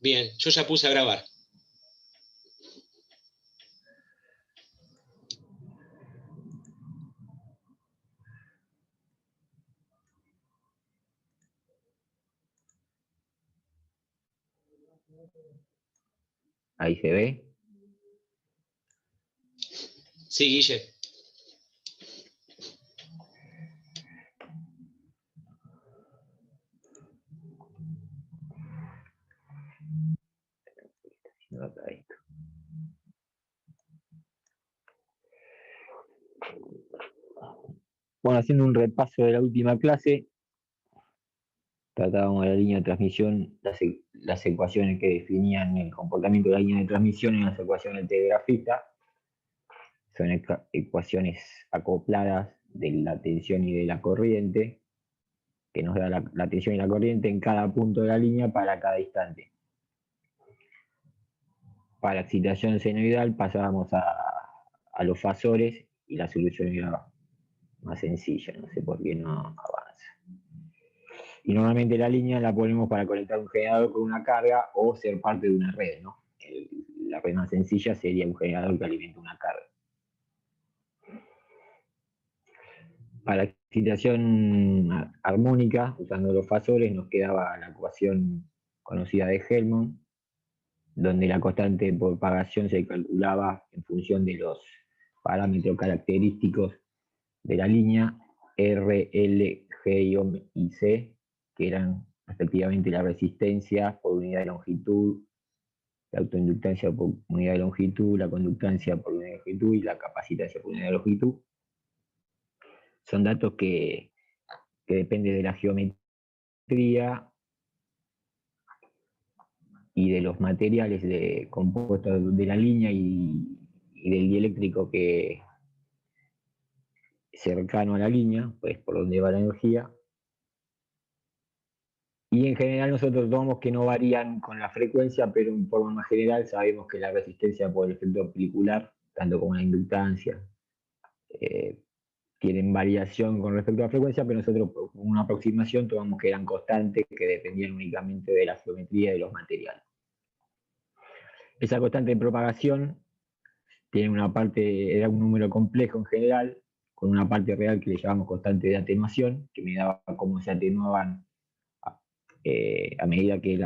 Bien, yo ya puse a grabar. Ahí se ve. Sí, Guille. Bueno, haciendo un repaso de la última clase, tratábamos de la línea de transmisión, las ecuaciones que definían el comportamiento de la línea de transmisión en las ecuaciones del telegrafista. Son ecuaciones acopladas de la tensión y de la corriente, que nos da la tensión y la corriente en cada punto de la línea para cada instante. Para excitación senoidal pasábamos a los fasores y la solución era más sencilla, no sé por qué no avanza. Y normalmente la línea la ponemos para conectar un generador con una carga o ser parte de una red, ¿no? La red más sencilla sería un generador que alimenta una carga. Para excitación armónica, usando los fasores, nos quedaba la ecuación conocida de Helmont, donde la constante de propagación se calculaba en función de los parámetros característicos de la línea R, L, G y C, que eran respectivamente la resistencia por unidad de longitud, la autoinductancia por unidad de longitud, la conductancia por unidad de longitud y la capacitancia por unidad de longitud. Son datos que dependen de la geometría y de los materiales compuestos de la línea y del dieléctrico que cercano a la línea, pues por donde va la energía. Y en general nosotros tomamos que no varían con la frecuencia, pero en forma más general sabemos que la resistencia por el efecto pelicular, tanto como la inductancia, tienen variación con respecto a la frecuencia, pero nosotros con una aproximación tomamos que eran constantes, que dependían únicamente de la geometría y de los materiales. Esa constante de propagación tiene una parte, era un número complejo en general, con una parte real que le llamamos constante de atenuación, que me daba cómo se atenuaban a medida que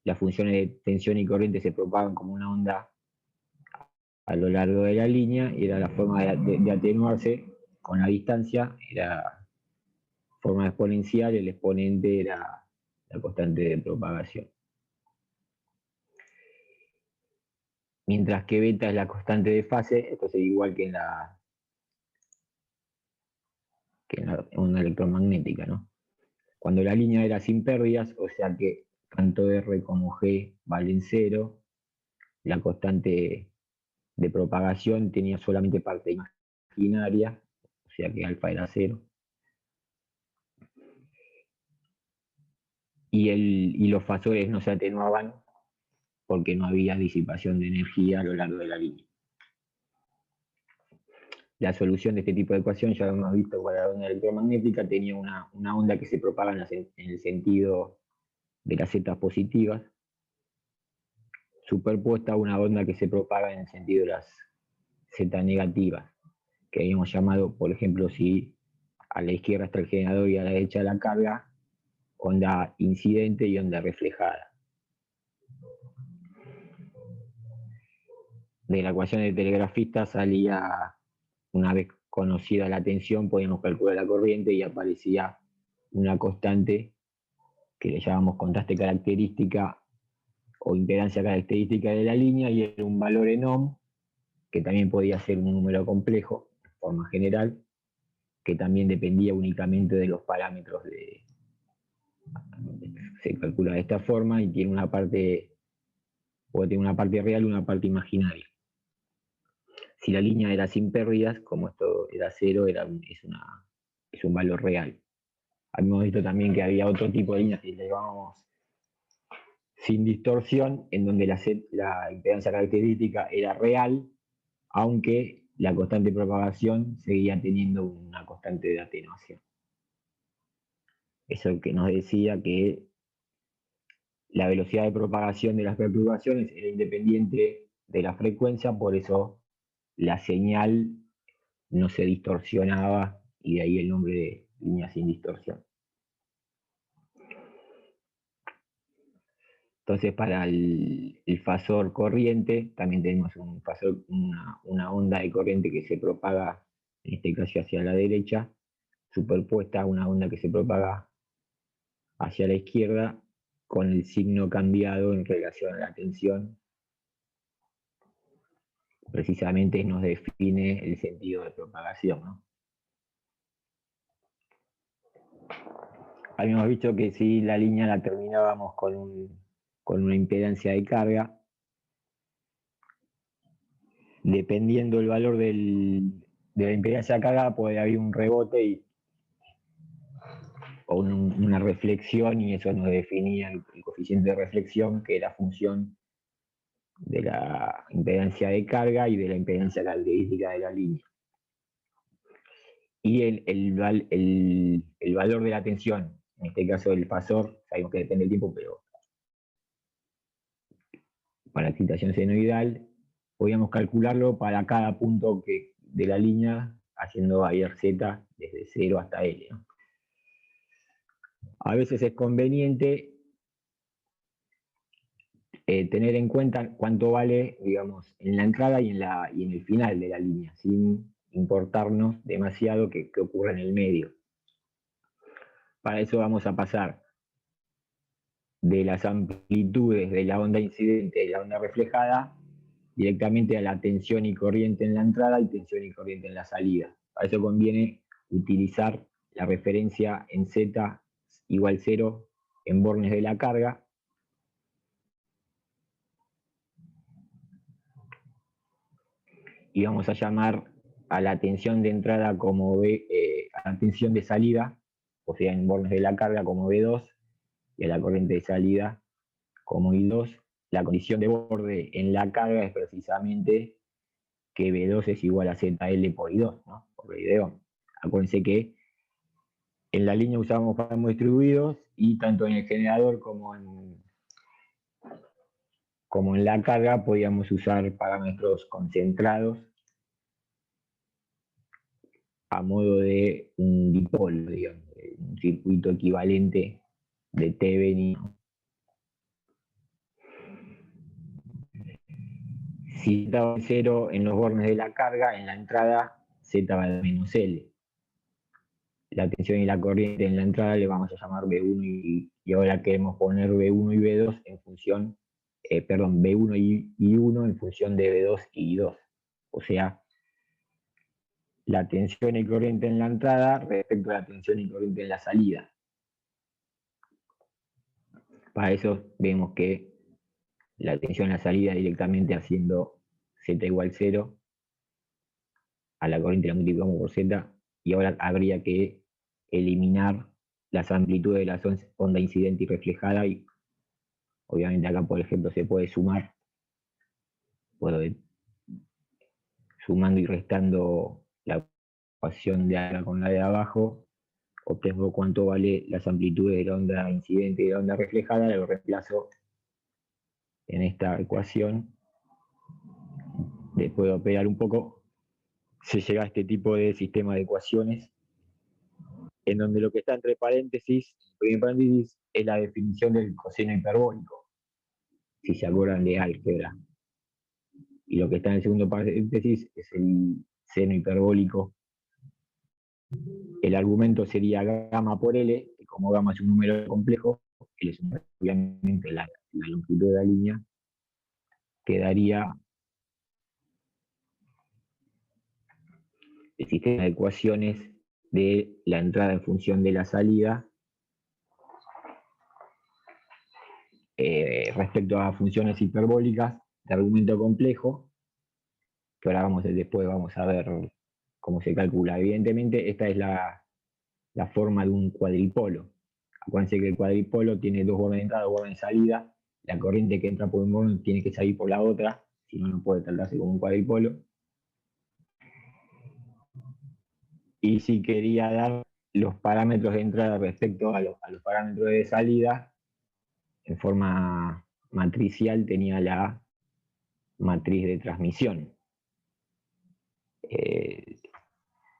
las funciones de tensión y corriente se propagan como una onda a lo largo de la línea, y era la forma de atenuarse con la distancia, era forma exponencial, el exponente era la constante de propagación. Mientras que beta es la constante de fase, esto sería igual que en la onda electromagnética, ¿no? Cuando la línea era sin pérdidas, o sea que tanto R como G valen cero, la constante de propagación tenía solamente parte imaginaria, o sea que alfa era cero. Y los fasores no se atenuaban porque no había disipación de energía a lo largo de la línea. La solución de este tipo de ecuación, ya lo hemos visto para la onda electromagnética, tenía una onda que se propaga en el sentido de las zetas positivas, superpuesta a una onda que se propaga en el sentido de las zetas negativas, que habíamos llamado, por ejemplo, si a la izquierda está el generador y a la derecha la carga, onda incidente y onda reflejada. De la ecuación del telegrafista salía, una vez conocida la tensión, podíamos calcular la corriente y aparecía una constante que le llamamos constante característica o impedancia característica de la línea, y era un valor en ohm, que también podía ser un número complejo, de forma general, que también dependía únicamente de los parámetros se calcula de esta forma y tiene una parte, puede tener una parte real y una parte imaginaria. Si la línea era sin pérdidas, como esto era cero, es un valor real. Habíamos visto también que había otro tipo de líneas que le llamábamos sin distorsión, en donde la impedancia característica era real, aunque la constante de propagación seguía teniendo una constante de atenuación. Eso que nos decía que la velocidad de propagación de las perturbaciones era independiente de la frecuencia, por eso la señal no se distorsionaba y de ahí el nombre de línea sin distorsión. Entonces, para el fasor corriente, también tenemos un fasor, una onda de corriente que se propaga, en este caso hacia la derecha, superpuesta a una onda que se propaga hacia la izquierda, con el signo cambiado en relación a la tensión. Precisamente nos define el sentido de propagación, ¿no? Habíamos visto que si la línea la terminábamos con una impedancia de carga, dependiendo del valor de la impedancia de carga, puede haber un rebote o una reflexión, y eso nos definía el coeficiente de reflexión, que era función de la impedancia de carga y de la impedancia característica de la línea. Y el valor de la tensión, en este caso del fasor, sabemos que depende del tiempo, pero para la excitación senoidal podíamos calcularlo para cada punto de la línea, haciendo variar z desde 0 hasta L, ¿no? A veces es conveniente tener en cuenta cuánto vale, digamos, en la entrada y en el final de la línea, sin importarnos demasiado qué ocurre en el medio. Para eso vamos a pasar de las amplitudes de la onda incidente y la onda reflejada directamente a la tensión y corriente en la entrada y tensión y corriente en la salida. Para eso conviene utilizar la referencia en Z igual 0 en bornes de la carga, y vamos a llamar a la tensión de entrada como a la tensión de salida, o sea, en bornes de la carga como B2, y a la corriente de salida como I2. La condición de borde en la carga es precisamente que B2 es igual a ZL por I2, ¿no? Por I de Ohm. Acuérdense que en la línea usamos parámetros distribuidos, y tanto en el generador como en la carga podíamos usar parámetros concentrados a modo de un dipolo, digamos, un circuito equivalente de Thevenin. Si Z va a 0 en los bornes de la carga, en la entrada Z va a menos L. La tensión y la corriente en la entrada le vamos a llamar B1 y ahora queremos poner B1 y B2 en función, B1 y I1 en función de B2 y I2. O sea, la tensión y corriente en la entrada respecto a la tensión y corriente en la salida. Para eso vemos que la tensión en la salida directamente haciendo Z igual 0, a la corriente la multiplicamos por Z, y ahora habría que eliminar las amplitudes de la onda incidente y reflejada, y obviamente acá, por ejemplo, se puede sumar, puedo ir sumando y restando la ecuación de acá con la de abajo, obtengo cuánto vale las amplitudes de la onda incidente y de la onda reflejada, lo reemplazo en esta ecuación. Después de operar un poco, se llega a este tipo de sistema de ecuaciones, en donde lo que está entre paréntesis, primer paréntesis, es la definición del coseno hiperbólico, si se acuerdan de álgebra. Y lo que está en el segundo paréntesis es el seno hiperbólico. El argumento sería gamma por L, que como gamma es un número complejo, L es obviamente la longitud de la línea, quedaría el sistema de ecuaciones de la entrada en función de la salida respecto a funciones hiperbólicas de argumento complejo, que ahora después vamos a ver cómo se calcula. Evidentemente, esta es la forma de un cuadripolo. Acuérdense que el cuadripolo tiene dos bornes de entrada, dos bornes de salida. La corriente que entra por un borne tiene que salir por la otra, si no, no puede tratarse como un cuadripolo. Y si quería dar los parámetros de entrada respecto a los parámetros de salida, en forma matricial tenía la matriz de transmisión.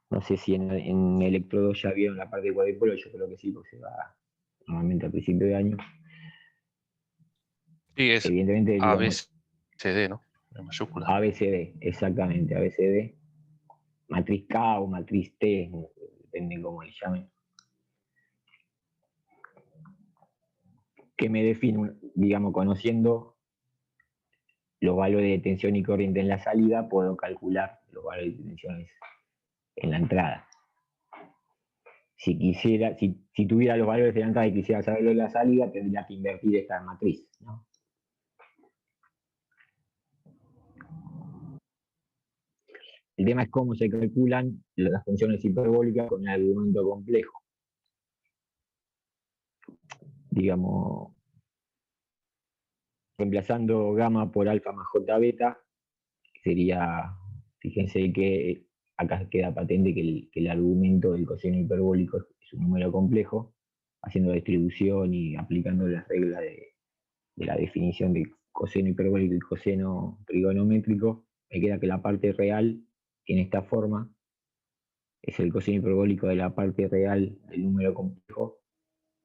No sé si en electrodo ya vieron la parte de cuadripolo, yo creo que sí, porque se va normalmente a principio de año. Sí, es Evidentemente, digamos, ABCD, ¿no? En mayúscula. ABCD, exactamente, ABCD. Matriz K o matriz T, depende cómo le llamen. Que me define, digamos, conociendo los valores de tensión y corriente en la salida, puedo calcular los valores de tensiones en la entrada. Si tuviera los valores de la entrada y quisiera saberlo en la salida, tendría que invertir esta matriz, ¿no? El tema es cómo se calculan las funciones hiperbólicas con el argumento complejo. Digamos, reemplazando gamma por alfa más j beta, sería, fíjense que acá queda patente que el argumento del coseno hiperbólico es un número complejo, haciendo distribución y aplicando las reglas de la definición de coseno hiperbólico y coseno trigonométrico, me queda que la parte real tiene esta forma, es el coseno hiperbólico de la parte real del número complejo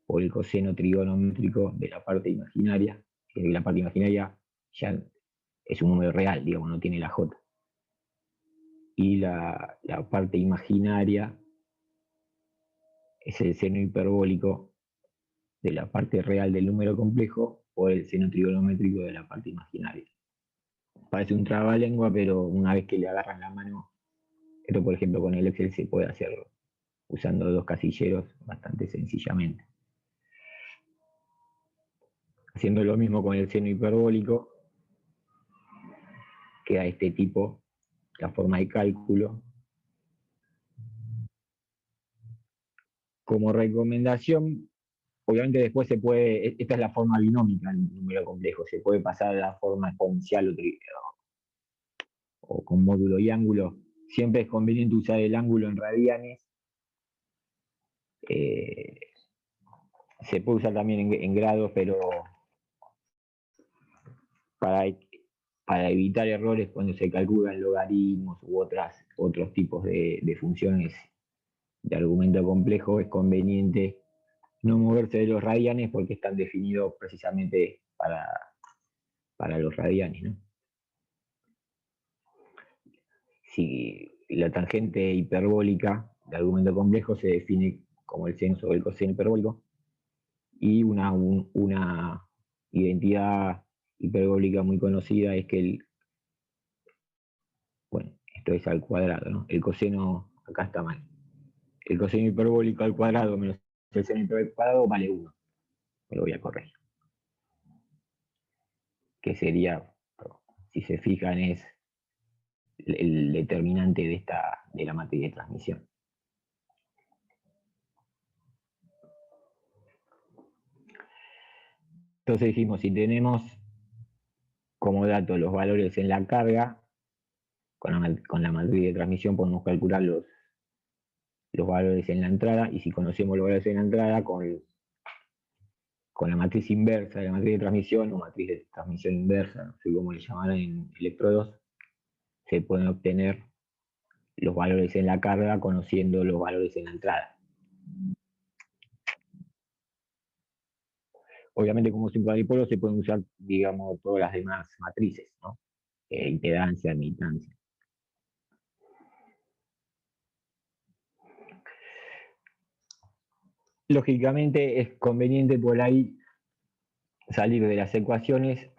o el coseno trigonométrico de la parte imaginaria, que la parte imaginaria ya es un número real, digamos, no tiene la j. Y la parte imaginaria es el seno hiperbólico de la parte real del número complejo o el seno trigonométrico de la parte imaginaria. Parece un trabalengua, pero una vez que le agarran la mano, esto por ejemplo con el Excel se puede hacer usando dos casilleros bastante sencillamente. Haciendo lo mismo con el seno hiperbólico, queda este tipo, la forma de cálculo. Como recomendación, obviamente después se puede, esta es la forma binómica del número complejo, se puede pasar a la forma exponencial o con módulo y ángulo. Siempre es conveniente usar el ángulo en radianes. Se puede usar también en grados, pero para evitar errores cuando se calculan logaritmos u otros tipos de funciones de argumento complejo, es conveniente no moverse de los radianes porque están definidos precisamente para los radianes, ¿no? Si la tangente hiperbólica de argumento complejo se define como el seno sobre el coseno hiperbólico, y una identidad hiperbólica muy conocida es que esto es al cuadrado, ¿no? El coseno, acá está mal. El coseno hiperbólico al cuadrado menos el seno hiperbólico al cuadrado vale 1. Me lo voy a corregir. Que sería, si se fijan, es el determinante de la matriz de transmisión. Entonces dijimos, si tenemos como dato los valores en la carga, con la matriz de transmisión podemos calcular los valores en la entrada, y si conocemos los valores en la entrada, con la matriz inversa de la matriz de transmisión o matriz de transmisión inversa, no sé cómo le llamarán en electrodos, se pueden obtener los valores en la carga conociendo los valores en la entrada. Obviamente, como es un cuadripolo, se pueden usar, digamos, todas las demás matrices, ¿no? Impedancia, admitancia. Lógicamente es conveniente por ahí salir de las ecuaciones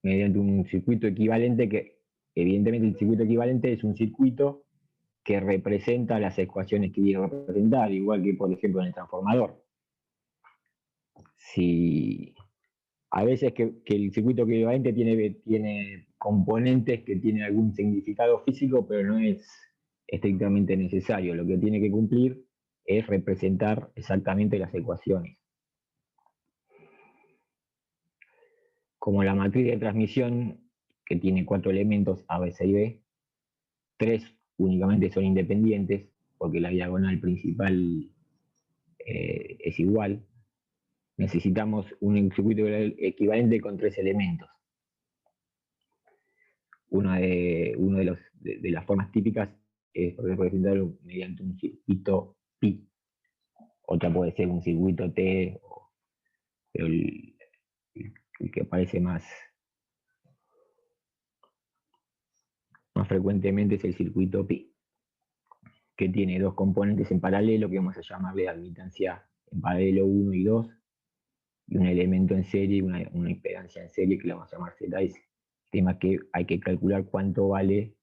mediante un circuito equivalente, que evidentemente el circuito equivalente es un circuito que representa las ecuaciones que quiere representar, igual que por ejemplo en el transformador. Si a veces que el circuito equivalente tiene componentes que tienen algún significado físico, pero no es estrictamente necesario. Lo que tiene que cumplir es representar exactamente las ecuaciones. Como la matriz de transmisión, que tiene 4 elementos A, B, C y D, 3 únicamente son independientes, porque la diagonal principal es igual. necesitamos un circuito equivalente con 3 elementos. Una de las formas típicas es representarlo mediante un circuito pi. Otra puede ser un circuito T, pero el que aparece más frecuentemente es el circuito pi, que tiene dos componentes en paralelo, que vamos a llamarle admitancia en paralelo 1 y 2, y un elemento en serie, una impedancia en serie que le vamos a llamar ZS. El tema es que hay que calcular cuánto vale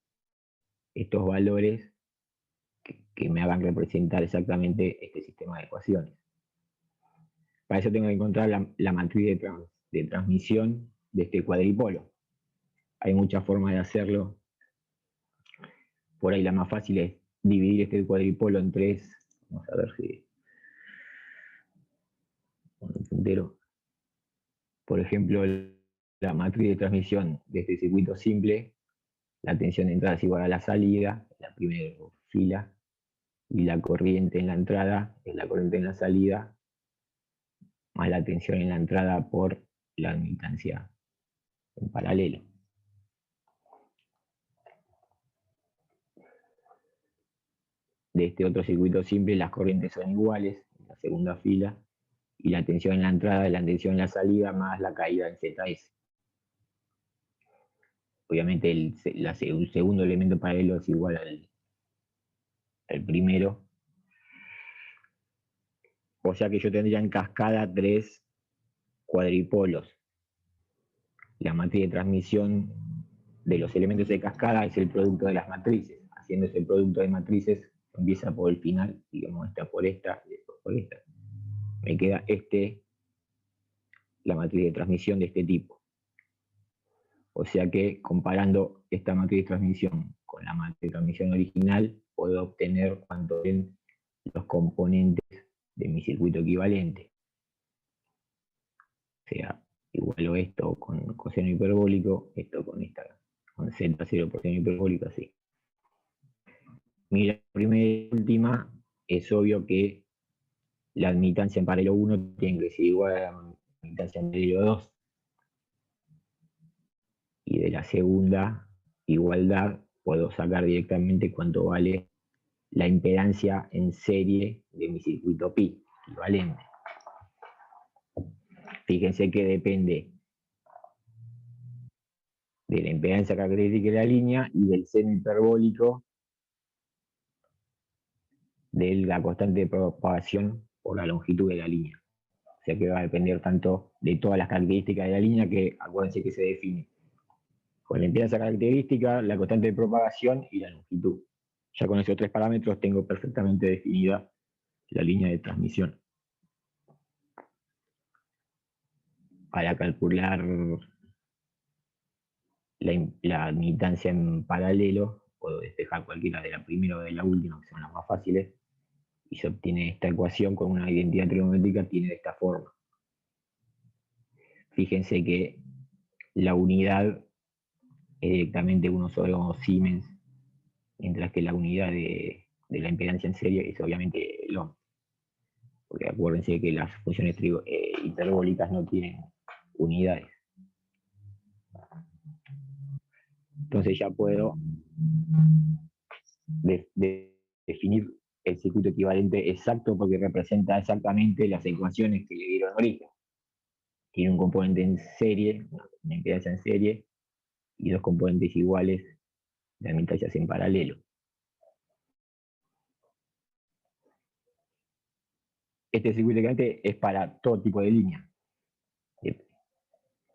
estos valores que me hagan representar exactamente este sistema de ecuaciones. Para eso tengo que encontrar la matriz de transmisión de este cuadripolo. Hay muchas formas de hacerlo. Por ahí la más fácil es dividir este cuadripolo en 3. Vamos a ver si... entero. Por ejemplo, la matriz de transmisión de este circuito simple, la tensión de entrada es igual a la salida, la primera fila, y la corriente en la entrada es la corriente en la salida, más la tensión en la entrada por la admitancia en paralelo. De este otro circuito simple, las corrientes son iguales, en la segunda fila, y la tensión en la entrada es la tensión en la salida más la caída en ZS. Obviamente el segundo elemento paralelo es igual al primero. O sea que yo tendría en cascada 3 cuadripolos. La matriz de transmisión de los elementos de cascada es el producto de las matrices. Haciendo ese producto de matrices, empieza por el final, digamos, esta por esta y después por esta. Me queda la matriz de transmisión de este tipo. O sea que comparando esta matriz de transmisión con la matriz de transmisión original, puedo obtener cuánto son los componentes de mi circuito equivalente. O sea, igualo esto con coseno hiperbólico, esto con Z0 por seno hiperbólico, así. Mira, primera y última, es obvio que la admitancia en paralelo 1 tiene que ser igual a la admitancia en paralelo 2. Y de la segunda igualdad puedo sacar directamente cuánto vale la impedancia en serie de mi circuito pi, equivalente. Fíjense que depende de la impedancia característica de la línea y del seno hiperbólico de la constante de propagación por la longitud de la línea. O sea que va a depender tanto de todas las características de la línea, que acuérdense que se define con la impedancia característica, la constante de propagación y la longitud. Ya con esos 3 parámetros tengo perfectamente definida la línea de transmisión. Para calcular la admitancia en paralelo, puedo despejar cualquiera de la primera o de la última, que son las más fáciles, y se obtiene esta ecuación con una identidad trigonométrica, tiene de esta forma. Fíjense que la unidad es directamente 1/2 Siemens, mientras que la unidad de la impedancia en serie es obviamente el ohm. Porque acuérdense que las funciones hiperbólicas no tienen unidades. Entonces ya puedo definir el circuito equivalente exacto, porque representa exactamente las ecuaciones que le dieron origen. Tiene un componente en serie, una impedancia en serie, y 2 componentes iguales de admitancias en paralelo. Este circuito equivalente es para todo tipo de línea.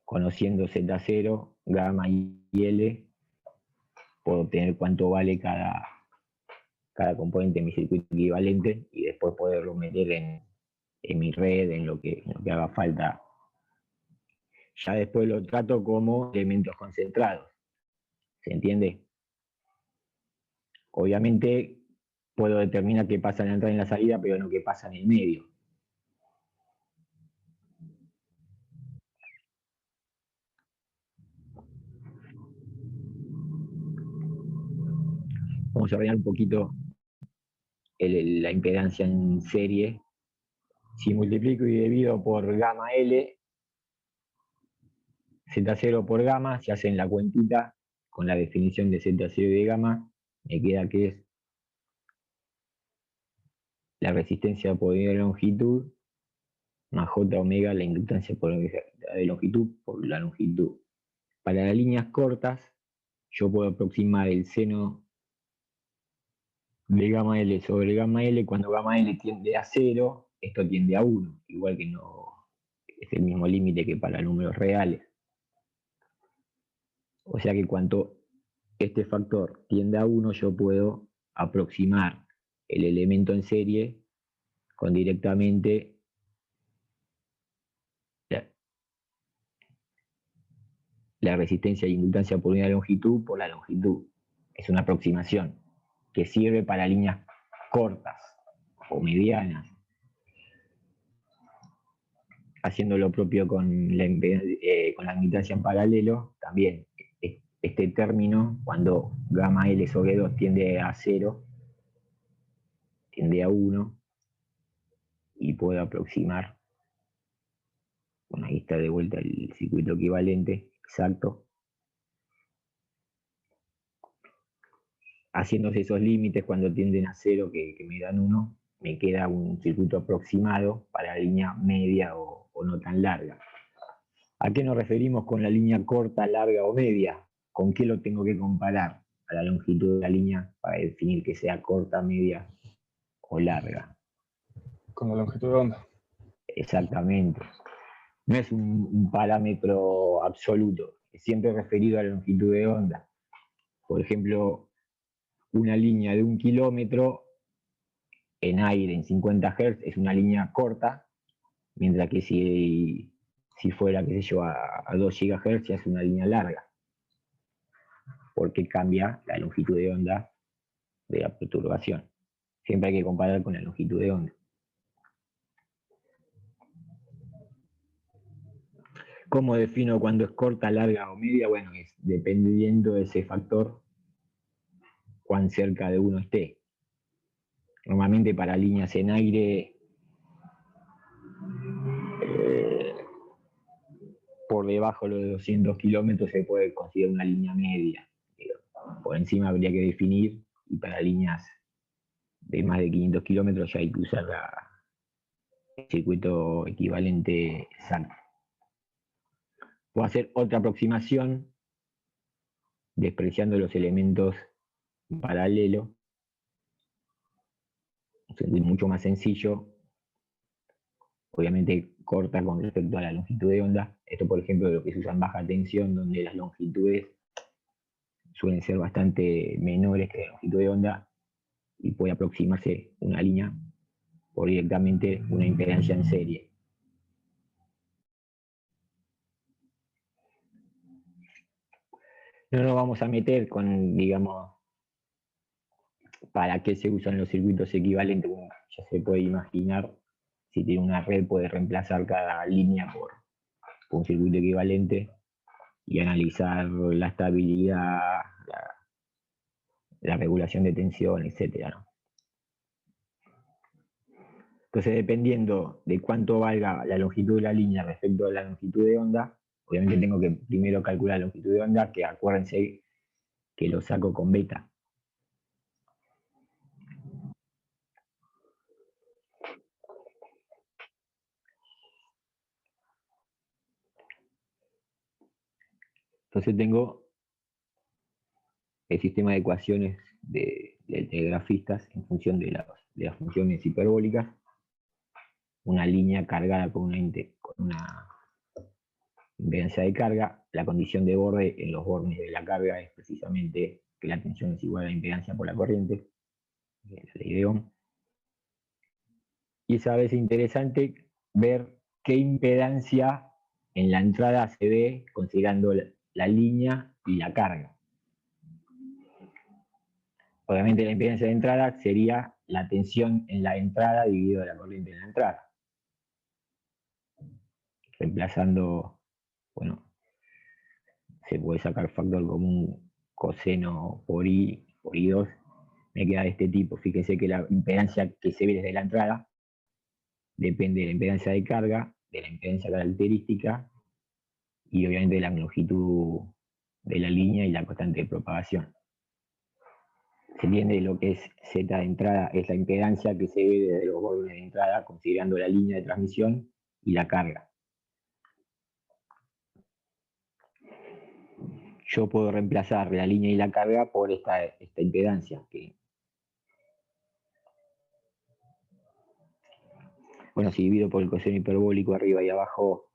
Conociendo Z0, gamma y L, puedo obtener cuánto vale cada componente de mi circuito equivalente y después poderlo meter en mi red, en lo que haga falta. Ya después lo trato como elementos concentrados. ¿Se entiende? Obviamente puedo determinar qué pasa en la entrada y en la salida, pero no qué pasa en el medio. Vamos a ordenar un poquito la impedancia en serie Si multiplico y divido por gamma L, Z0 por gamma, si hacen la cuentita con la definición de Z0 y de gamma, me queda que es la resistencia por unidad de longitud más J omega, la inductancia por unidad de longitud por la longitud. Para las líneas cortas, yo puedo aproximar el seno de gamma L sobre gamma L. Cuando gamma L tiende a 0, esto tiende a 1, igual que no es el mismo límite que para números reales. O sea que cuando este factor tiende a 1, yo puedo aproximar el elemento en serie con directamente la resistencia e inductancia por unidad de longitud por la longitud. Es una aproximación que sirve para líneas cortas o medianas. Haciendo lo propio con la inductancia en paralelo, también este término, cuando gamma L sobre 2 tiende a 0, tiende a 1, y puedo aproximar, bueno, ahí está de vuelta el circuito equivalente, exacto. Haciéndose esos límites cuando tienden a 0 que me dan 1, me queda un circuito aproximado para la línea media o no tan larga. ¿A qué nos referimos con la línea corta, larga o media? ¿Con qué lo tengo que comparar a la longitud de la línea para definir que sea corta, media o larga? Con la longitud de onda. Exactamente. No es un parámetro absoluto, es siempre referido a la longitud de onda. Por ejemplo, una línea de 1 kilómetro en aire en 50 Hz es una línea corta, mientras que si fuera, qué sé yo, a 2 GHz ya es una línea larga, porque cambia la longitud de onda de la perturbación. Siempre hay que comparar con la longitud de onda. ¿Cómo defino cuando es corta, larga o media? Bueno, es dependiendo de ese factor, cuán cerca de 1 esté. Normalmente para líneas en aire, por debajo de los 200 kilómetros se puede considerar una línea media. Por encima habría que definir, y para líneas de más de 500 kilómetros ya hay que usar el circuito equivalente exacto. Puedo hacer otra aproximación despreciando los elementos en paralelo, mucho más sencillo, obviamente corta con respecto a la longitud de onda. Esto, por ejemplo, es lo que se usa en baja tensión, donde las longitudes suelen ser bastante menores que la longitud de onda, y puede aproximarse una línea por directamente una impedancia en serie. No nos vamos a meter con, digamos, para qué se usan los circuitos equivalentes. Bueno, ya se puede imaginar, si tiene una red puede reemplazar cada línea por un circuito equivalente y analizar la estabilidad, la regulación de tensión, etc., ¿no? Entonces, dependiendo de cuánto valga la longitud de la línea respecto a la longitud de onda, obviamente tengo que primero calcular la longitud de onda, que acuérdense que lo saco con beta. Entonces tengo el sistema de ecuaciones de telegrafistas en función de las funciones hiperbólicas, una línea cargada con una impedancia de carga. La condición de borde en los bordes de la carga es precisamente que la tensión es igual a la impedancia por la corriente, la ley de Ohm. Y es a veces interesante ver qué impedancia en la entrada se ve considerando la línea y la carga. Obviamente la impedancia de entrada sería la tensión en la entrada dividido la corriente en la entrada. Reemplazando, bueno, se puede sacar factor común coseno por I, por I2, me queda de este tipo. Fíjense que la impedancia que se ve desde la entrada depende de la impedancia de carga, de la impedancia característica y obviamente de la longitud de la línea y la constante de propagación. Se entiende lo que es Z de entrada, es la impedancia que se ve desde los bordes de entrada, considerando la línea de transmisión y la carga. Yo puedo reemplazar la línea y la carga por esta impedancia. Bueno, si divido por el coseno hiperbólico arriba y abajo,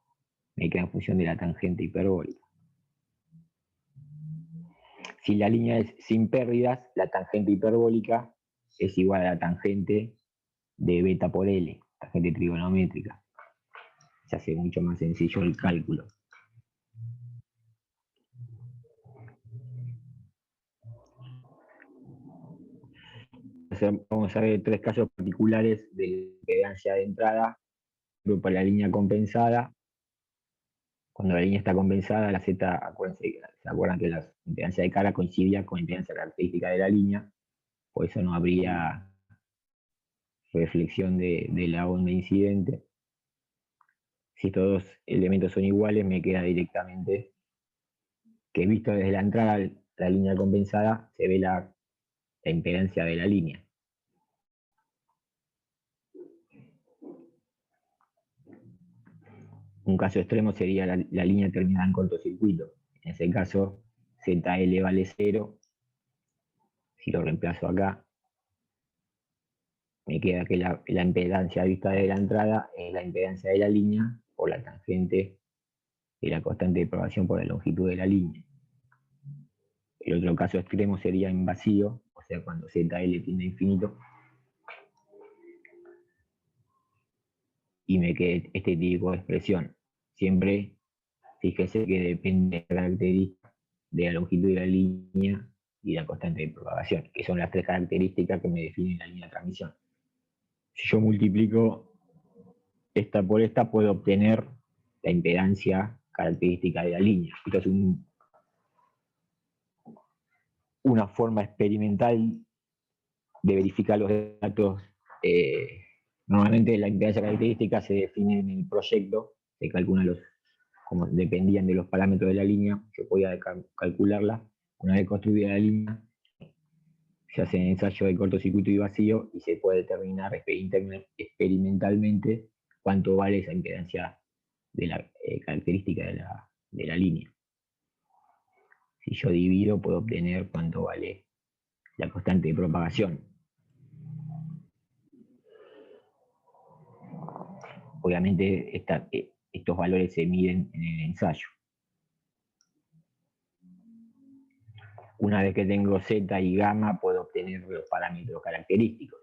me queda en función de la tangente hiperbólica. Si la línea es sin pérdidas, la tangente hiperbólica es igual a la tangente de beta por L, tangente trigonométrica. Se hace mucho más sencillo el cálculo. Vamos a ver tres casos particulares de la impedancia de entrada. Para la línea compensada, cuando la línea está compensada, la Z, ¿se acuerdan que la impedancia de carga coincidía con la impedancia característica de la línea? Por eso no habría reflexión de la onda incidente. Si estos dos elementos son iguales, me queda directamente que visto desde la entrada, la línea compensada, se ve la impedancia de la línea. Un caso extremo sería la línea terminada en cortocircuito. En ese caso, ZL vale 0. Si lo reemplazo acá, me queda que la impedancia vista desde la entrada es la impedancia de la línea por la tangente de la constante de propagación por la longitud de la línea. El otro caso extremo sería en vacío, o sea, cuando ZL tiende a infinito. Y me queda este tipo de expresión. Siempre, fíjese que depende de la característica de la longitud de la línea y la constante de propagación, que son las tres características que me definen la línea de transmisión. Si yo multiplico esta por esta, puedo obtener la impedancia característica de la línea. Esto es una forma experimental de verificar los datos. Normalmente la impedancia característica se define en el proyecto, se calcula como dependían de los parámetros de la línea, yo podía calcularla. Una vez construida la línea, se hace ensayo de cortocircuito y vacío y se puede determinar experimentalmente cuánto vale esa impedancia de la característica de la línea. Si yo divido, puedo obtener cuánto vale la constante de propagación. Obviamente estos valores se miden en el ensayo. Una vez que tengo Z y gamma, puedo obtener los parámetros característicos.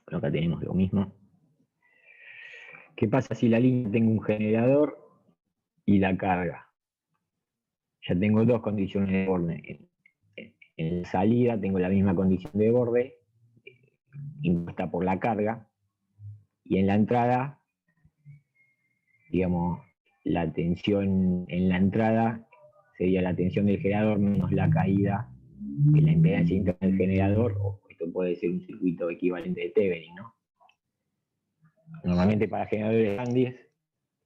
Bueno, acá tenemos lo mismo. ¿Qué pasa si la línea tengo un generador y la carga? Ya tengo dos condiciones de borde. En la salida tengo la misma condición de borde impuesta por la carga, y en la entrada, digamos, la tensión en la entrada sería la tensión del generador menos la caída de la impedancia interna del generador, o esto puede ser un circuito equivalente de Thevenin, ¿no? Normalmente para generadores grandes,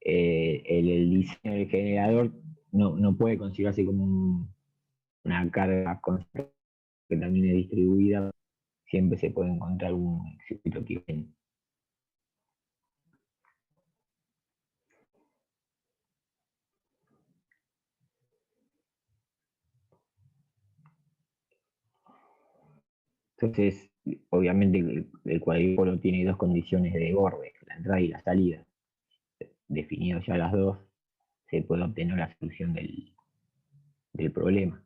el diseño del generador no puede considerarse como una carga constante que también es distribuida. Siempre se puede encontrar un circuito equivalente. Entonces, obviamente el cuadripolo tiene dos condiciones de borde, la entrada y la salida. Definidos ya las dos, se puede obtener la solución del problema.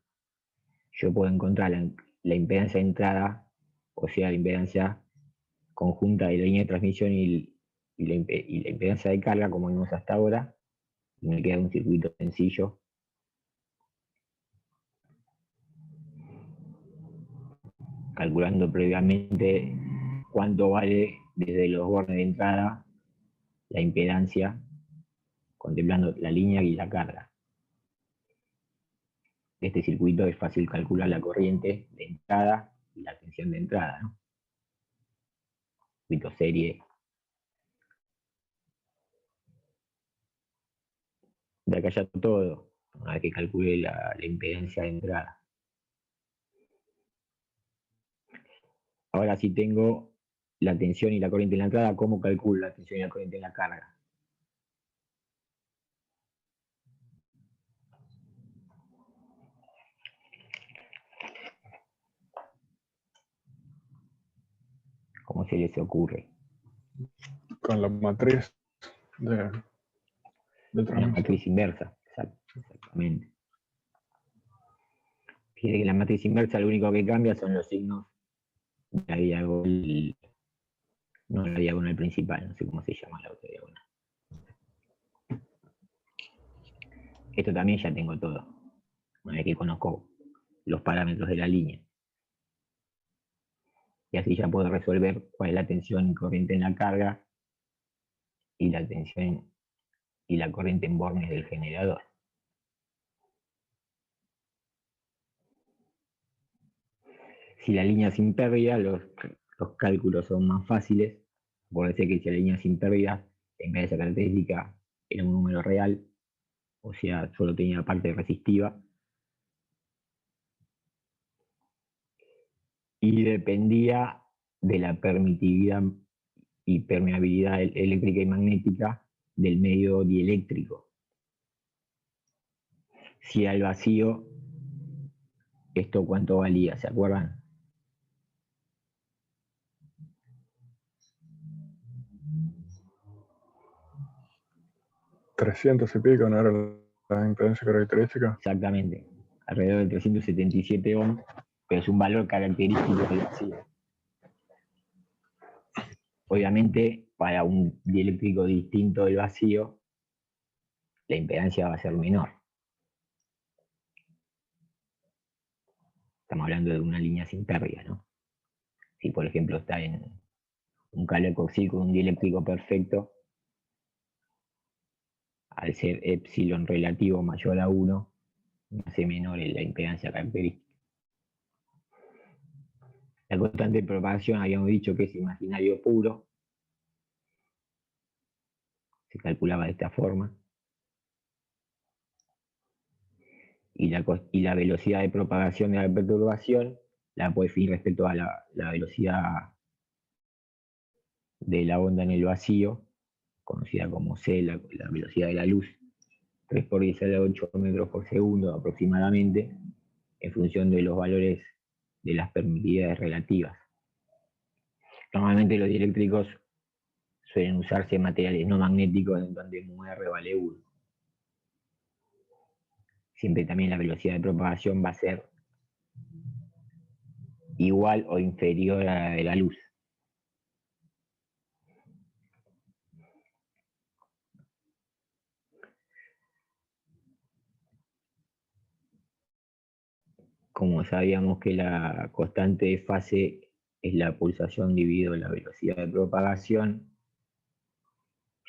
Yo puedo encontrar la impedancia de entrada, o sea, la impedancia conjunta de la línea de transmisión y la impedancia de carga, como vimos hasta ahora, y me queda un circuito sencillo. Calculando previamente cuánto vale desde los bordes de entrada la impedancia, contemplando la línea y la carga. de este circuito es fácil calcular la corriente de entrada y la tensión de entrada, ¿no? Circuito serie. De acá ya todo, una vez que calcule la impedancia de entrada. Ahora si tengo la tensión y la corriente en la entrada, ¿cómo calculo la tensión y la corriente en la carga? ¿Cómo se les ocurre? Con la matriz de La transmisión. matriz inversa, exactamente. Fíjate que la matriz inversa lo único que cambia son los signos de la diagonal, no la diagonal principal, no sé cómo se llama la otra diagonal. Esto también ya tengo todo, una vez que conozco los parámetros de la línea. Y así ya puedo resolver cuál es la tensión y corriente en la carga y la tensión y la corriente en bornes del generador. Si la línea es sin pérdida, los cálculos son más fáciles. Acuérdense que si la línea es sin pérdida, en vez de esa característica era un número real, o sea, solo tenía parte resistiva. Y dependía de la permitividad y permeabilidad eléctrica y magnética del medio dieléctrico. Si al vacío, ¿esto cuánto valía? ¿Se acuerdan? $300 y pico, ¿no era la impedancia característica? Exactamente, alrededor de 377 ohms, pero es un valor característico del vacío. Obviamente, para un dieléctrico distinto del vacío, la impedancia va a ser menor. Estamos hablando de una línea sin pérdida, ¿no? Si, por ejemplo, está en un cable coaxial con un dieléctrico perfecto, al ser epsilon relativo mayor a 1, hace menor la impedancia característica. La constante de propagación habíamos dicho que es imaginario puro, se calculaba de esta forma, y la velocidad de propagación de la perturbación la puede definir respecto a la velocidad de la onda en el vacío, conocida como c, la velocidad de la luz, 3 por 10 a la 8 metros por segundo aproximadamente, en función de los valores de las permitividades relativas. Normalmente los dieléctricos suelen usarse materiales no magnéticos en donde μr vale 1. Siempre también la velocidad de propagación va a ser igual o inferior a la de la luz. Como sabíamos que la constante de fase es la pulsación dividido la velocidad de propagación,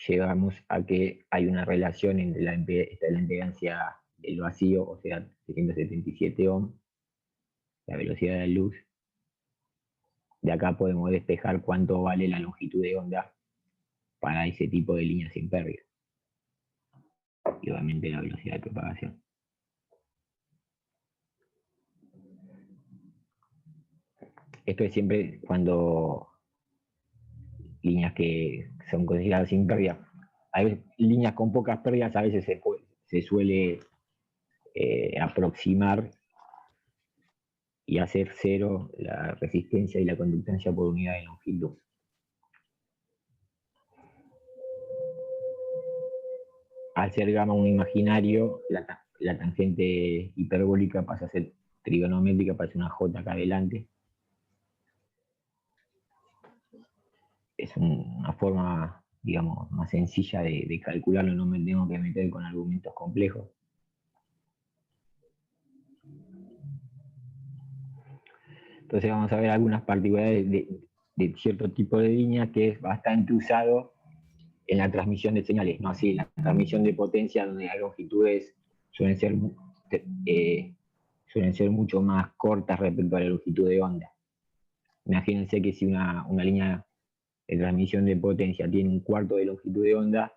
llegamos a que hay una relación entre la impedancia del vacío, o sea, 377 ohms, la velocidad de la luz. De acá podemos despejar cuánto vale la longitud de onda para ese tipo de líneas sin pérdida. Y obviamente la velocidad de propagación. Esto es siempre cuando líneas que son consideradas sin pérdida. A veces, líneas con pocas pérdidas a veces se suele aproximar y hacer cero la resistencia y la conductancia por unidad de longitud. Al ser gamma un imaginario, la tangente hiperbólica pasa a ser trigonométrica, pasa una J acá adelante. Es una forma, digamos, más sencilla de calcularlo, no me tengo que meter con argumentos complejos. Entonces vamos a ver algunas particularidades de cierto tipo de línea que es bastante usado en la transmisión de señales, no así en la transmisión de potencia, donde las longitudes suelen ser suelen ser mucho más cortas respecto a la longitud de onda. Imagínense que si una línea de transmisión de potencia tiene un cuarto de longitud de onda,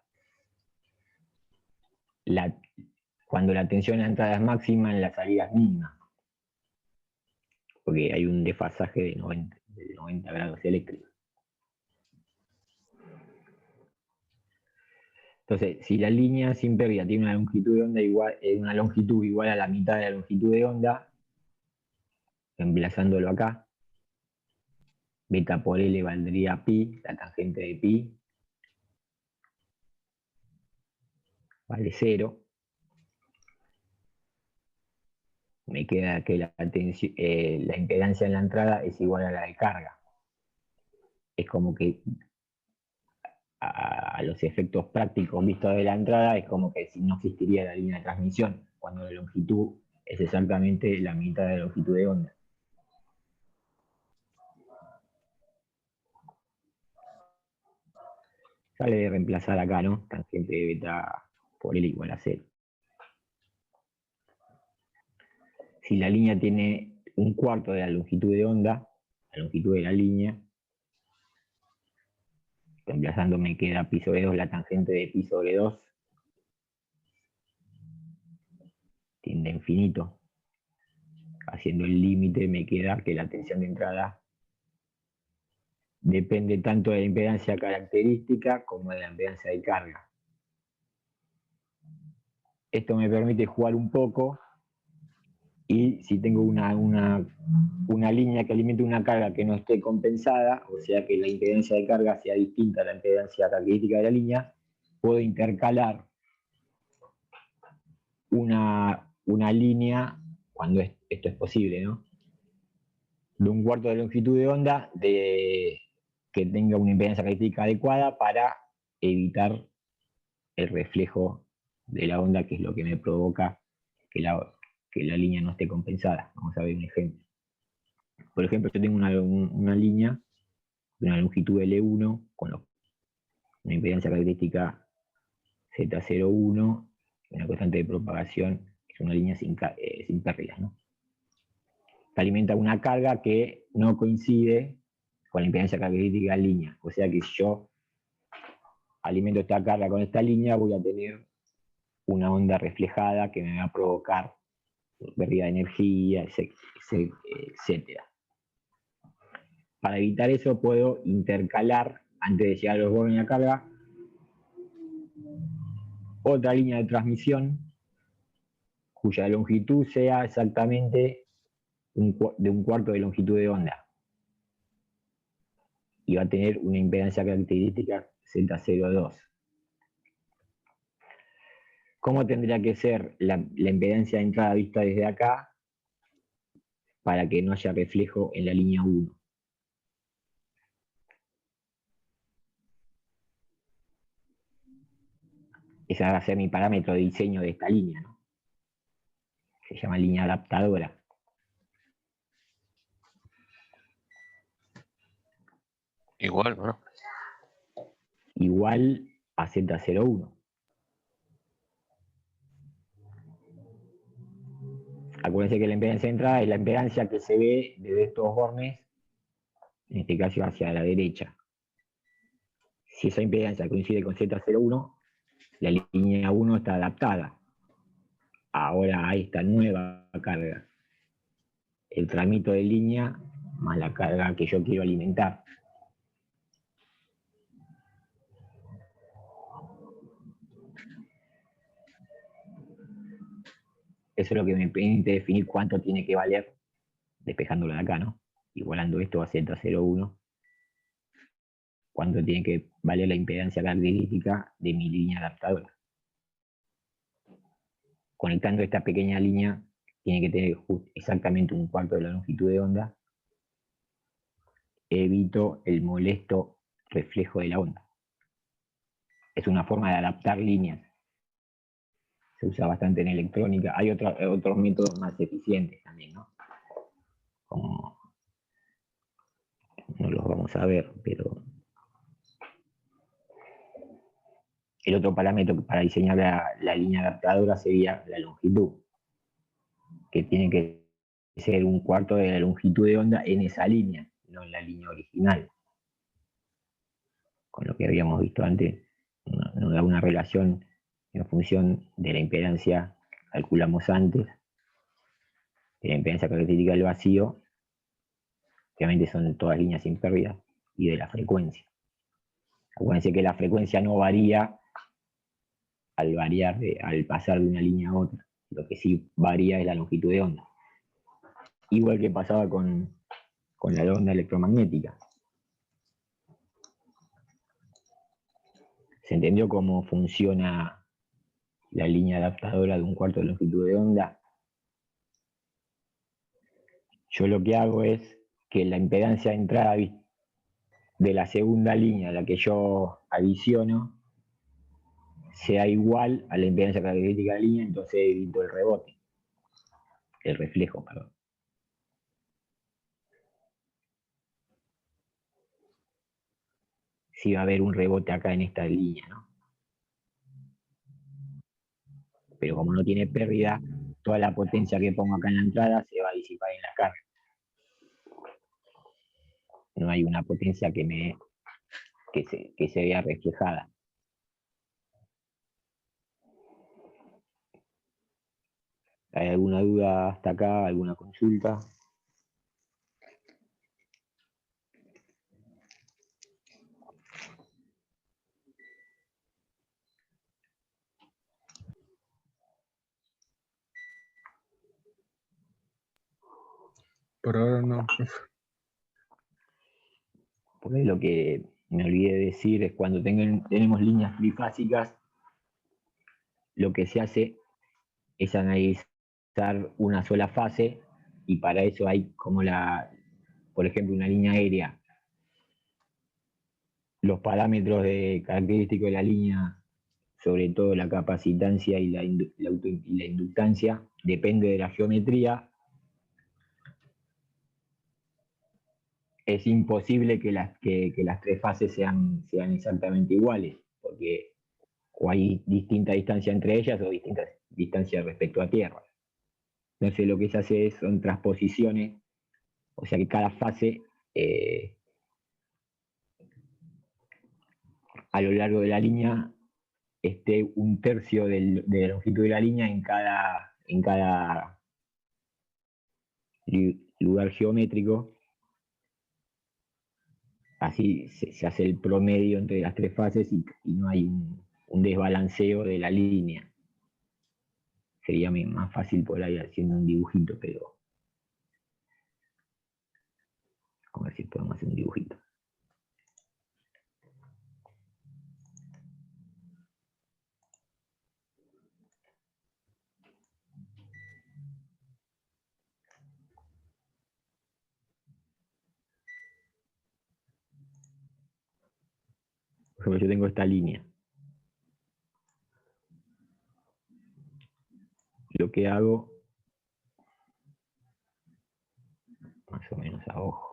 cuando la tensión en la entrada es máxima, en la salida es mínima, porque hay un desfasaje de 90 grados eléctricos. Entonces, si la línea sin pérdida tiene una longitud de onda igual a la mitad de la longitud de onda, reemplazándolo acá, beta por L valdría pi, la tangente de pi vale 0. Me queda que la impedancia en la entrada es igual a la de carga. Es como que a los efectos prácticos vistos de la entrada, es como que si no existiría la línea de transmisión, cuando la longitud es exactamente la mitad de la longitud de onda. Sale de reemplazar acá, ¿no? Tangente de beta por L igual a 0. Si la línea tiene un cuarto de la longitud de onda, la longitud de la línea, reemplazando me queda pi sobre 2, la tangente de pi sobre 2 tiende a infinito. Haciendo el límite me queda que la tensión de entrada depende tanto de la impedancia característica como de la impedancia de carga. Esto me permite jugar un poco, y si tengo una línea que alimente una carga que no esté compensada, o sea que la impedancia de carga sea distinta a la impedancia característica de la línea, puedo intercalar una línea, cuando esto es posible, ¿no? De un cuarto de longitud de onda que tenga una impedancia característica adecuada para evitar el reflejo de la onda, que es lo que me provoca que la línea no esté compensada. Vamos a ver un ejemplo. Por ejemplo, yo tengo una línea de una longitud L1 con una impedancia característica Z01, una constante de propagación, es una línea sin pérdidas, ¿no? Que alimenta una carga que no coincide con la impedancia característica de la línea. O sea que si yo alimento esta carga con esta línea, voy a tener una onda reflejada que me va a provocar pérdida de energía, etc. Para evitar eso, puedo intercalar, antes de llegar a los bornes de la carga, otra línea de transmisión cuya longitud sea exactamente de un cuarto de longitud de onda, y va a tener una impedancia característica Z02. ¿Cómo tendría que ser la impedancia de entrada vista desde acá para que no haya reflejo en la línea 1? Ese va a ser mi parámetro de diseño de esta línea, ¿no? Se llama línea adaptadora. Igual, ¿no? Igual a Z01. Acuérdense que la impedancia de entrada es la impedancia que se ve desde estos bornes, en este caso hacia la derecha. Si esa impedancia coincide con Z01, la línea 1 está adaptada. Ahora a esta nueva carga, el tramito de línea más la carga que yo quiero alimentar. Eso es lo que me permite definir cuánto tiene que valer, despejándolo de acá, ¿no? Igualando esto a Z01, cuánto tiene que valer la impedancia característica de mi línea adaptadora. Conectando esta pequeña línea, tiene que tener exactamente un cuarto de la longitud de onda. Evito el molesto reflejo de la onda. Es una forma de adaptar líneas. Se usa bastante en electrónica. Hay otros métodos más eficientes también, ¿no? Como no los vamos a ver, pero el otro parámetro para diseñar la línea adaptadora sería la longitud, que tiene que ser un cuarto de la longitud de onda en esa línea, no en la línea original. Con lo que habíamos visto antes, nos da una relación en función de la impedancia que calculamos antes, de la impedancia característica del vacío, obviamente son todas líneas sin pérdida, y de la frecuencia. Acuérdense que la frecuencia no varía al pasar de una línea a otra. Lo que sí varía es la longitud de onda. Igual que pasaba con la onda electromagnética. ¿Se entendió cómo funciona la línea adaptadora de un cuarto de longitud de onda? Yo lo que hago es que la impedancia de entrada de la segunda línea a la que yo adiciono sea igual a la impedancia característica de la línea, entonces evito el rebote, el reflejo, perdón. Sí va a haber un rebote acá en esta línea, ¿no? Pero como no tiene pérdida, toda la potencia que pongo acá en la entrada se va a disipar en la carga. No hay una potencia que se vea reflejada. ¿Hay alguna duda hasta acá? ¿Alguna consulta? Por ahora no. Porque lo que me olvidé de decir es cuando tenemos líneas trifásicas, lo que se hace es analizar una sola fase y para eso hay como por ejemplo, una línea aérea. Los parámetros característicos de la línea, sobre todo la capacitancia y la inductancia, depende de la geometría. Es imposible que las tres fases sean exactamente iguales, porque o hay distinta distancia entre ellas o distintas distancias respecto a tierra. Entonces lo que se hace son transposiciones, o sea que cada fase a lo largo de la línea esté un tercio de la longitud de la línea en cada lugar geométrico. Así se hace el promedio entre las tres fases y no hay un desbalanceo de la línea. Sería más fácil por ahí haciendo un dibujito, pero a ver si podemos hacer un dibujito. Por ejemplo, yo tengo esta línea. Lo que hago, más o menos a ojo,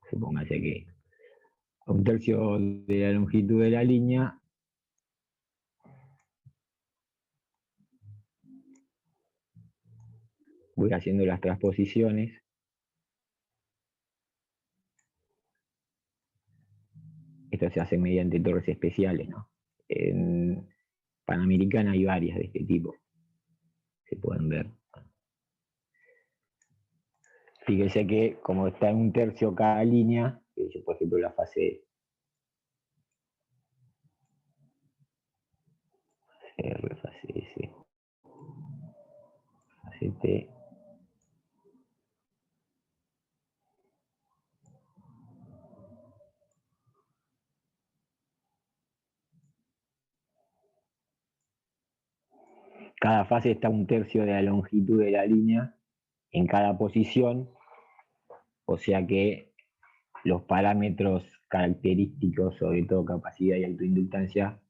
supóngase que a un tercio de la longitud de la línea voy haciendo las transposiciones. Esto se hace mediante torres especiales, ¿no? En Panamericana hay varias de este tipo. Se pueden ver. Fíjese que como está en un tercio cada línea, por ejemplo la fase R, fase S, fase fase T. Cada fase está 1/3 de la longitud de la línea en cada posición, o sea que los parámetros característicos, sobre todo capacidad y autoinductancia,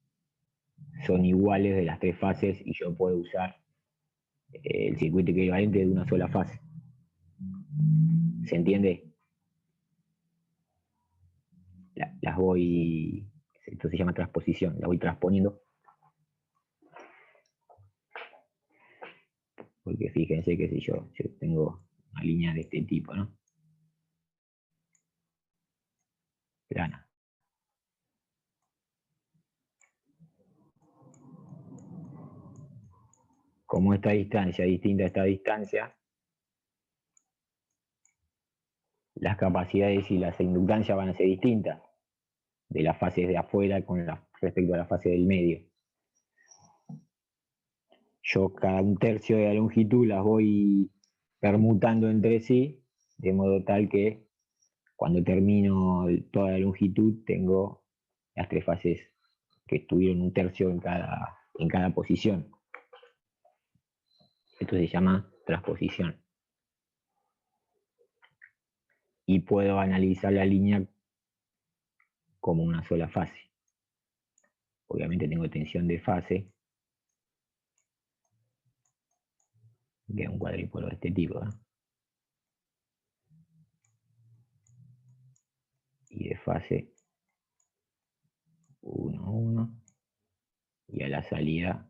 son iguales de las 3 fases y yo puedo usar el circuito equivalente de una sola fase. ¿Se entiende? Las voy, esto se llama transposición, las voy transponiendo. Porque fíjense que si yo tengo una línea de este tipo, ¿no? Plana. Como esta distancia es distinta a esta distancia, las capacidades y las inductancias van a ser distintas de las fases de afuera respecto a la fase del medio. Yo cada 1/3 de la longitud las voy permutando entre sí, de modo tal que cuando termino toda la longitud tengo las 3 fases que estuvieron 1/3 en cada posición. Esto se llama transposición. Y puedo analizar la línea como una sola fase. Obviamente tengo tensión de fase, que es un cuadrípolo de este tipo, ¿no? Y de fase 1, 1, y a la salida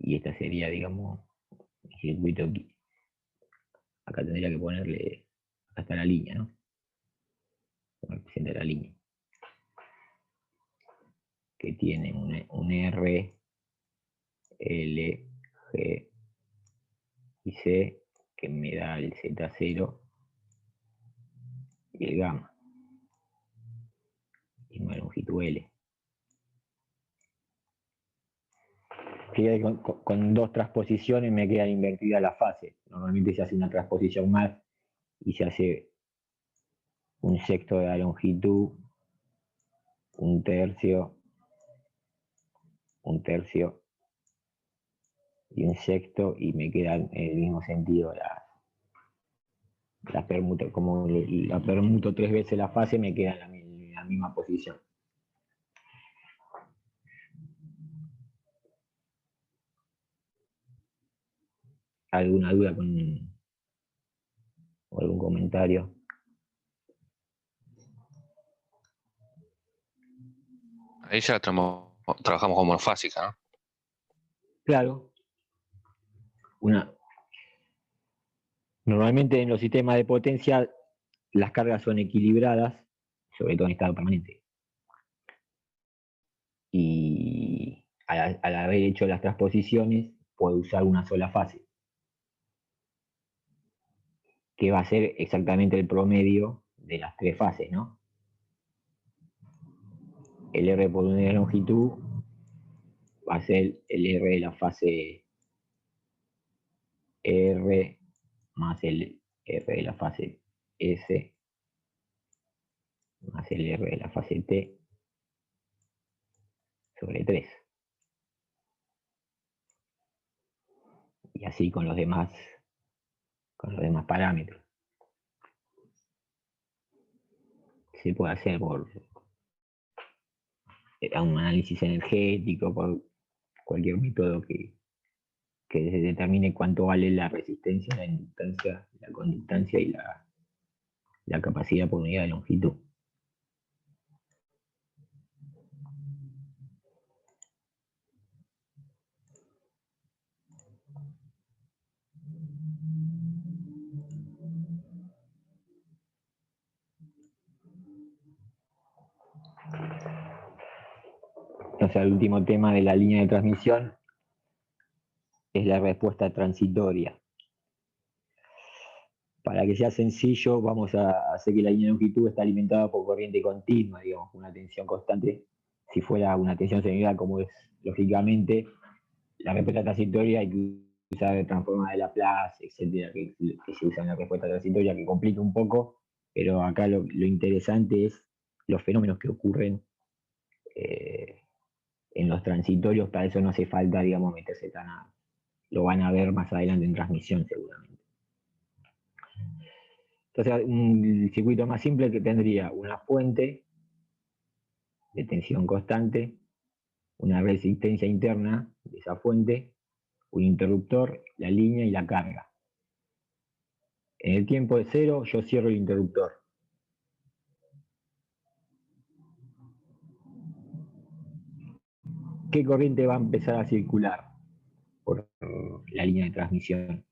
y esta sería, digamos, el circuito aquí. Acá tendría que ponerle, acá está la línea, ¿no? Representa la línea. Que tiene un R, L, G y C, que me da el Z0 y el gamma. Y una longitud L. Fíjate que con 2 transposiciones me quedan invertidas las fases. Normalmente se hace una transposición más y se hace 1/6 de la longitud, 1/3, 1/3 y 1/6, y me quedan en el mismo sentido las permuto. Como la permuto 3 veces la fase, me queda en la misma posición. ¿Alguna duda o algún comentario? Ahí ya trabajamos como monofásica, ¿no? Claro. Normalmente en los sistemas de potencia las cargas son equilibradas, sobre todo en estado permanente. Y al haber hecho las transposiciones, puedo usar una sola fase, que va a ser exactamente el promedio de las 3 fases, ¿no? El R por unidad de longitud va a ser el R de la fase R más el R de la fase S más el R de la fase T sobre 3. Y así con los demás parámetros. Se puede hacer por un análisis energético, por cualquier método que se determine cuánto vale la resistencia, la inductancia, la conductancia y la capacidad por unidad de longitud. Entonces, el último tema de la línea de transmisión es la respuesta transitoria. Para que sea sencillo, vamos a hacer que la línea de longitud está alimentada por corriente continua, digamos, una tensión constante. Si fuera una tensión sinusoidal, como es lógicamente, la respuesta transitoria hay que usar transforma de Laplace, etcétera, que se usa en la respuesta transitoria, que complica un poco, pero acá lo interesante es los fenómenos que ocurren en los transitorios. Para eso no hace falta, digamos, meterse tan a... Lo van a ver más adelante en transmisión, seguramente. Entonces, un circuito más simple que tendría una fuente de tensión constante, una resistencia interna de esa fuente, un interruptor, la línea y la carga. En el tiempo de cero, yo cierro el interruptor. ¿Qué corriente va a empezar a circular por la línea de transmisión?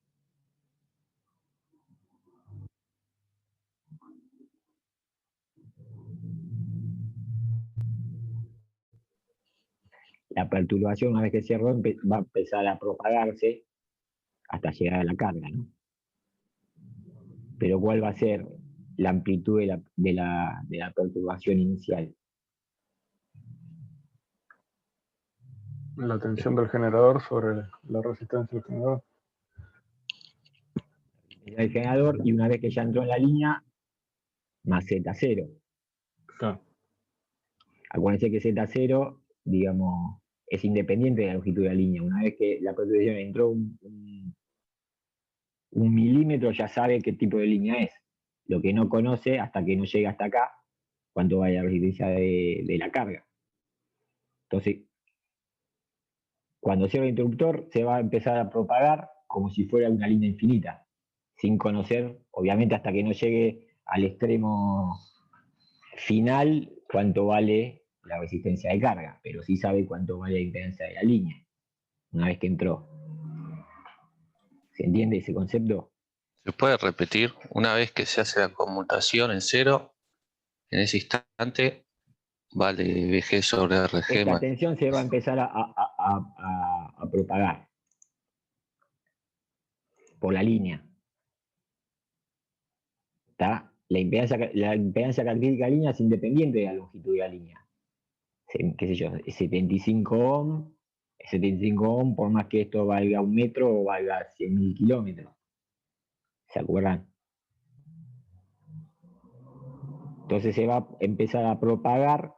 La perturbación, una vez que cierro, va a empezar a propagarse hasta llegar a la carga, ¿no? Pero ¿cuál va a ser la amplitud de la perturbación inicial? La tensión del generador sobre la resistencia del generador. El generador, y una vez que ya entró en la línea, más Z0. Claro. Acuérdense que Z0, digamos, es independiente de la longitud de la línea. Una vez que la perturbación entró un milímetro, ya sabe qué tipo de línea es. Lo que no conoce hasta que no llega hasta acá, cuánto va la resistencia de la carga. Entonces, cuando cierra el interruptor, se va a empezar a propagar como si fuera una línea infinita, sin conocer, obviamente, hasta que no llegue al extremo final cuánto vale la resistencia de carga, pero sí sabe cuánto vale la impedancia de la línea, una vez que entró. ¿Se entiende ese concepto? Se puede repetir una vez que se hace la conmutación en cero, en ese instante vale VG sobre RG Esta más. tensión se va a empezar a propagar por la línea. ¿Está? La impedancia característica de la línea es independiente de la longitud de la línea. Qué sé yo, 75 ohm, 75 ohm, por más que esto valga 1 metro o valga 100.000 kilómetros. ¿Se acuerdan? Entonces se va a empezar a propagar,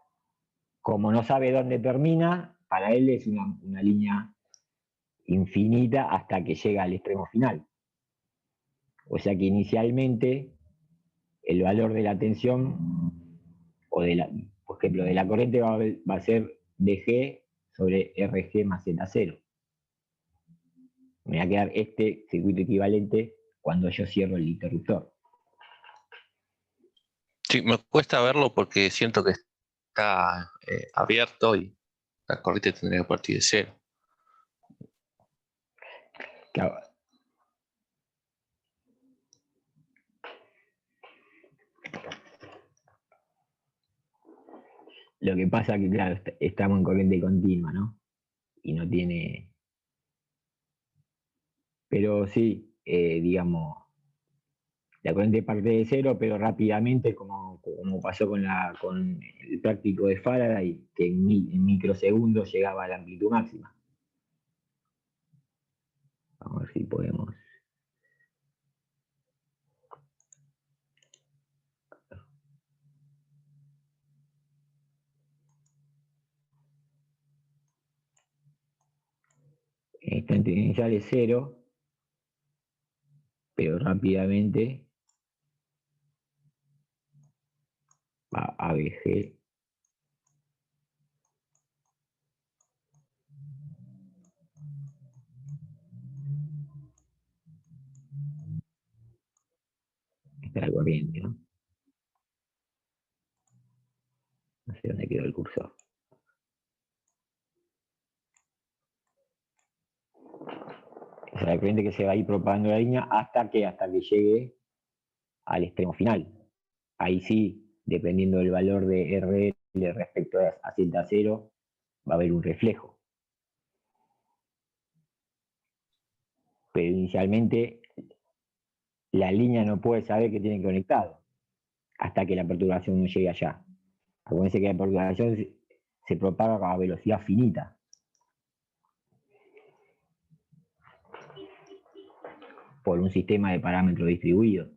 como no sabe dónde termina, para él es una línea infinita hasta que llega al extremo final. O sea que inicialmente el valor de la tensión, o por ejemplo, de la corriente va a ser dG sobre RG más Z0. Me va a quedar este circuito equivalente cuando yo cierro el interruptor. Sí, me cuesta verlo porque siento que está abierto y la corriente tendría que partir de cero. Claro. Lo que pasa es que, claro, estamos en corriente continua, ¿no? Y no tiene... Pero sí, digamos, la corriente parte de cero, pero rápidamente, como pasó con el práctico de Faraday, que en microsegundos llegaba a la amplitud máxima. Vamos a ver si podemos... En instante inicial es cero, pero rápidamente va a VG. Está la corriente, ¿no? No sé dónde quedó el cursor. Esa es la corriente que se va a ir propagando la línea hasta que llegue al extremo final. Ahí sí, dependiendo del valor de RL respecto a Z0, va a haber un reflejo. Pero inicialmente la línea no puede saber que tiene conectado hasta que la perturbación no llegue allá. Acuérdense que la perturbación se propaga a velocidad finita. Por un sistema de parámetros distribuidos.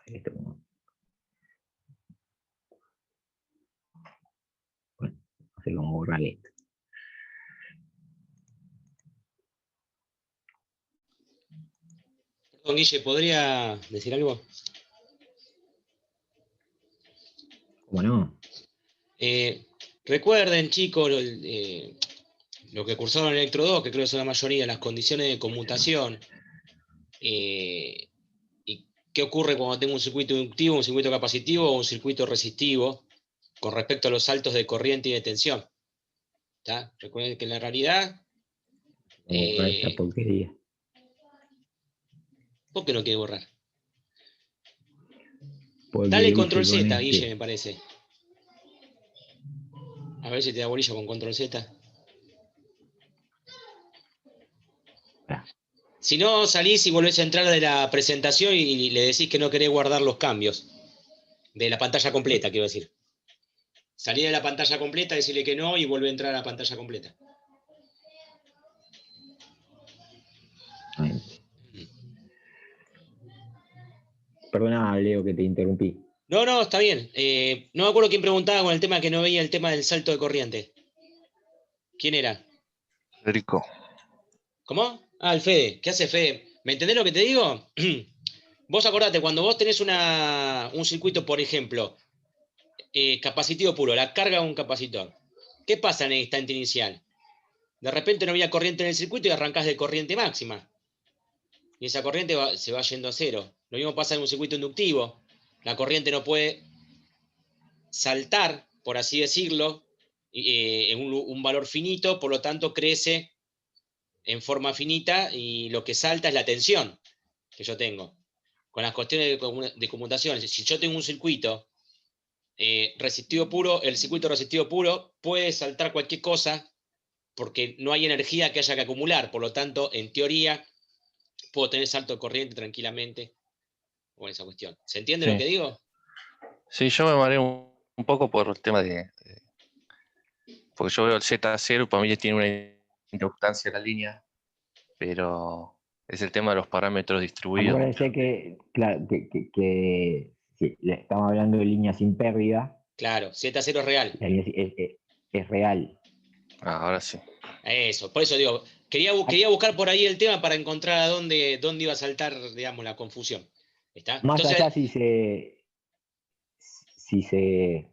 Esto como... Bueno, no sé cómo borrarle esto. Perdón, Guille, ¿podría decir algo? ¿Cómo no? Recuerden, chicos, lo que cursaron en Electro 2, que creo que son la mayoría, las condiciones de conmutación. ¿Y qué ocurre cuando tengo un circuito inductivo, un circuito capacitivo o un circuito resistivo con respecto a los saltos de corriente y de tensión? ¿Está? Recuerden que en la realidad... Vamos a borrar esta porquería. ¿Por qué no quiere borrar? Porque Dale dice control con Z, este. Guille, me parece. A ver si te da bolilla con control Z. Ah, Si no, salís y volvés a entrar de la presentación y le decís que no querés guardar los cambios. De la pantalla completa, quiero decir. Salí de la pantalla completa, decirle que no y vuelve a entrar a la pantalla completa. perdona, Leo, que te interrumpí. No, no, está bien. No me acuerdo quién preguntaba con el tema que no veía el tema del salto de corriente. ¿Quién era? Federico. ¿Cómo? Ah, el Fede. ¿Qué hace Fede? ¿Me entendés lo que te digo? Vos acordate, cuando vos tenés un circuito, por ejemplo, capacitivo puro, la carga de un capacitor. ¿Qué pasa en el instante inicial? De repente no había corriente en el circuito y arrancás de corriente máxima. Y esa corriente se va yendo a cero. Lo mismo pasa en un circuito inductivo. La corriente no puede saltar, por así decirlo, en un valor finito, por lo tanto crece en forma finita y lo que salta es la tensión que yo tengo. Con las cuestiones de conmutación, si yo tengo un circuito resistivo puro, el circuito resistivo puro puede saltar cualquier cosa porque no hay energía que haya que acumular, por lo tanto, en teoría, puedo tener salto de corriente tranquilamente con esa cuestión. ¿Se entiende lo que Sí. digo? Sí, yo me mareé un poco por el tema porque yo veo el Z0, para mí tiene una inductancia la línea, pero es el tema de los parámetros distribuidos. Acuérdense que, claro, que si estamos hablando de líneas sin pérdida, Claro, Z0 es real. la línea es real. Ahora sí. Eso, por eso digo, quería buscar por ahí el tema para encontrar a dónde iba a saltar, digamos, la confusión. ¿Está? Más Entonces, allá si se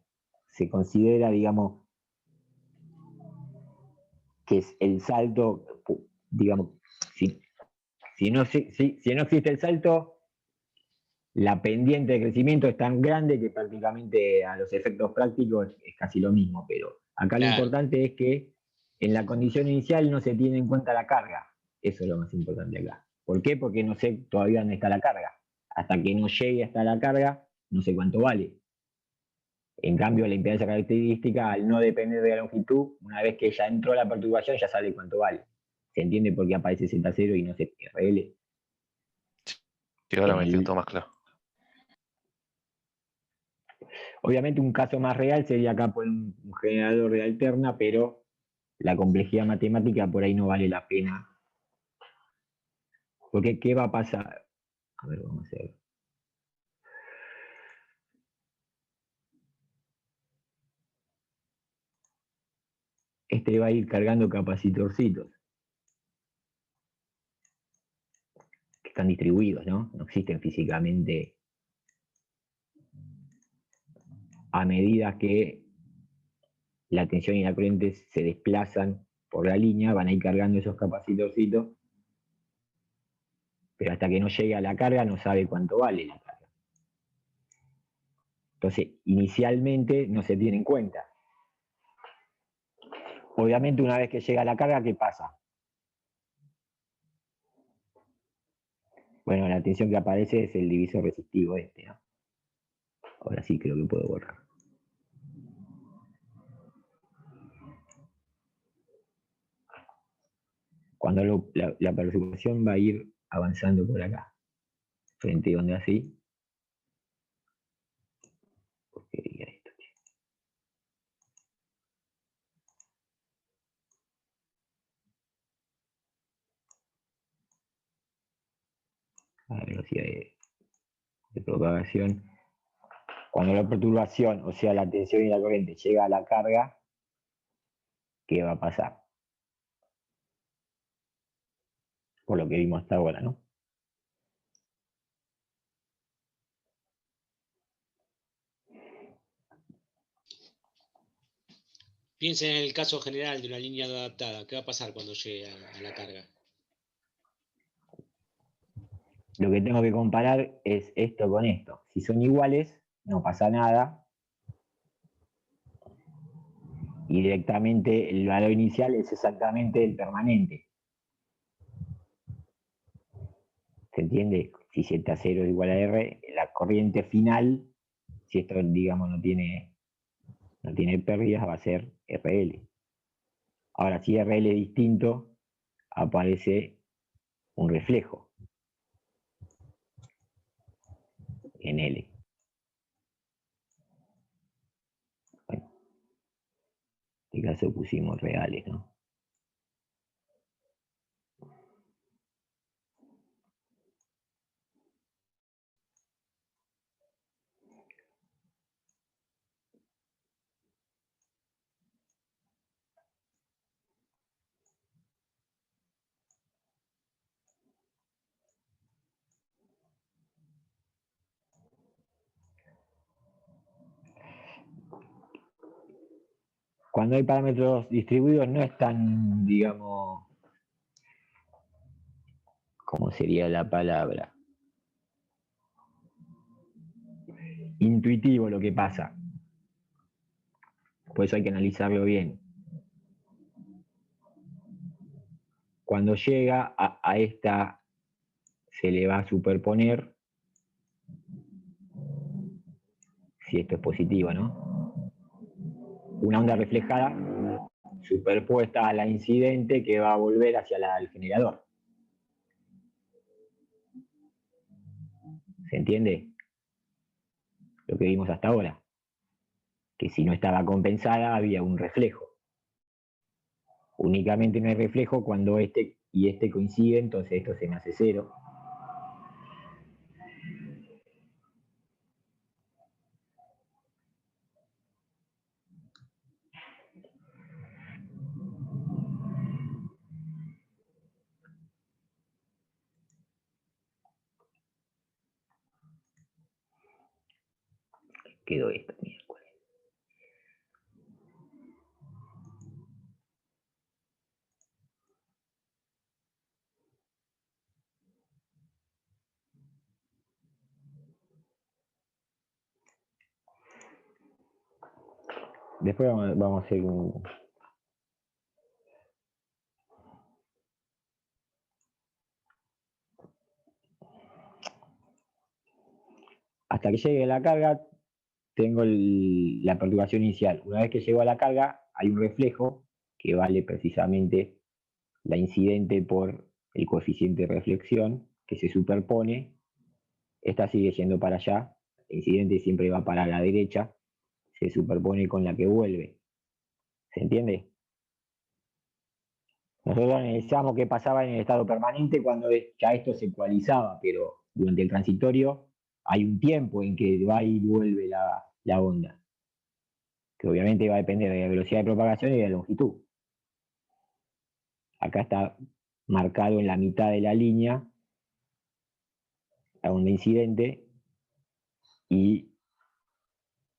considera, digamos, que es el salto, digamos, si no existe el salto, la pendiente de crecimiento es tan grande que prácticamente a los efectos prácticos es casi lo mismo, pero acá lo claro, importante es que en la condición inicial no se tiene en cuenta la carga. Eso es lo más importante acá. ¿Por qué? Porque no sé todavía dónde está la carga. Hasta que no llegue hasta la carga, no sé cuánto vale. En cambio, la impedancia característica, al no depender de la longitud, una vez que ya entró la perturbación, ya sabe cuánto vale. ¿Se entiende por qué aparece Z0 y no ZRL? Y ahora En me quedó todo el, más claro. obviamente un caso más real sería acá por un generador de alterna, pero la complejidad matemática por ahí no vale la pena. Porque ¿qué va a pasar? A ver, vamos a hacer. Este va a ir cargando capacitorcitos que están distribuidos, ¿no? No existen físicamente a medida que la tensión y la corriente se desplazan por la línea, van a ir cargando esos capacitorcitos, pero hasta que no llegue a la carga no sabe cuánto vale la carga. Entonces, inicialmente no se tiene en cuenta. Obviamente, una vez que llega a la carga, ¿qué pasa? Bueno, la tensión que aparece es el divisor resistivo este, ¿no? Ahora sí creo que puedo borrar. Cuando la perturbación va a ir avanzando por acá, frente a donde así. ¿Por qué diría esto? La velocidad de propagación. Cuando la perturbación, o sea, la tensión y la corriente llega a la carga, ¿qué va a pasar? Por lo que vimos hasta ahora, ¿no? Piensen en el caso general de una línea no adaptada. ¿Qué va a pasar cuando llegue a la carga? Lo que tengo que comparar es esto con esto. Si son iguales, no pasa nada. Y directamente el valor inicial es exactamente el permanente. ¿Se entiende? Si Z0 es igual a R, la corriente final, si esto, digamos, no tiene pérdidas, va a ser RL. Ahora, si RL es distinto, aparece un reflejo en L. Bueno, en este caso pusimos reales, ¿no? Cuando hay parámetros distribuidos no es tan, digamos, ¿cómo sería la palabra? Intuitivo lo que pasa. Por eso hay que analizarlo bien. Cuando llega a esta, se le va a superponer, si esto es positivo, ¿no? Una onda reflejada superpuesta a la incidente que va a volver hacia el generador. ¿Se entiende? Lo que vimos hasta ahora. Que si no estaba compensada había un reflejo. Únicamente no hay reflejo cuando este y este coinciden, entonces esto se me hace cero. Quedó esto. Después vamos a hacer un... Hasta que llegue la carga, tengo la perturbación inicial. Una vez que llego a la carga, hay un reflejo que vale precisamente la incidente por el coeficiente de reflexión que se superpone. Esta sigue yendo para allá. La incidente siempre va para la derecha. Se superpone con la que vuelve. ¿Se entiende? Nosotros analizamos qué pasaba en el estado permanente cuando ya esto se ecualizaba, pero durante el transitorio hay un tiempo en que va y vuelve la onda, que obviamente va a depender de la velocidad de propagación y de la longitud. Acá está marcado en la mitad de la línea la onda incidente y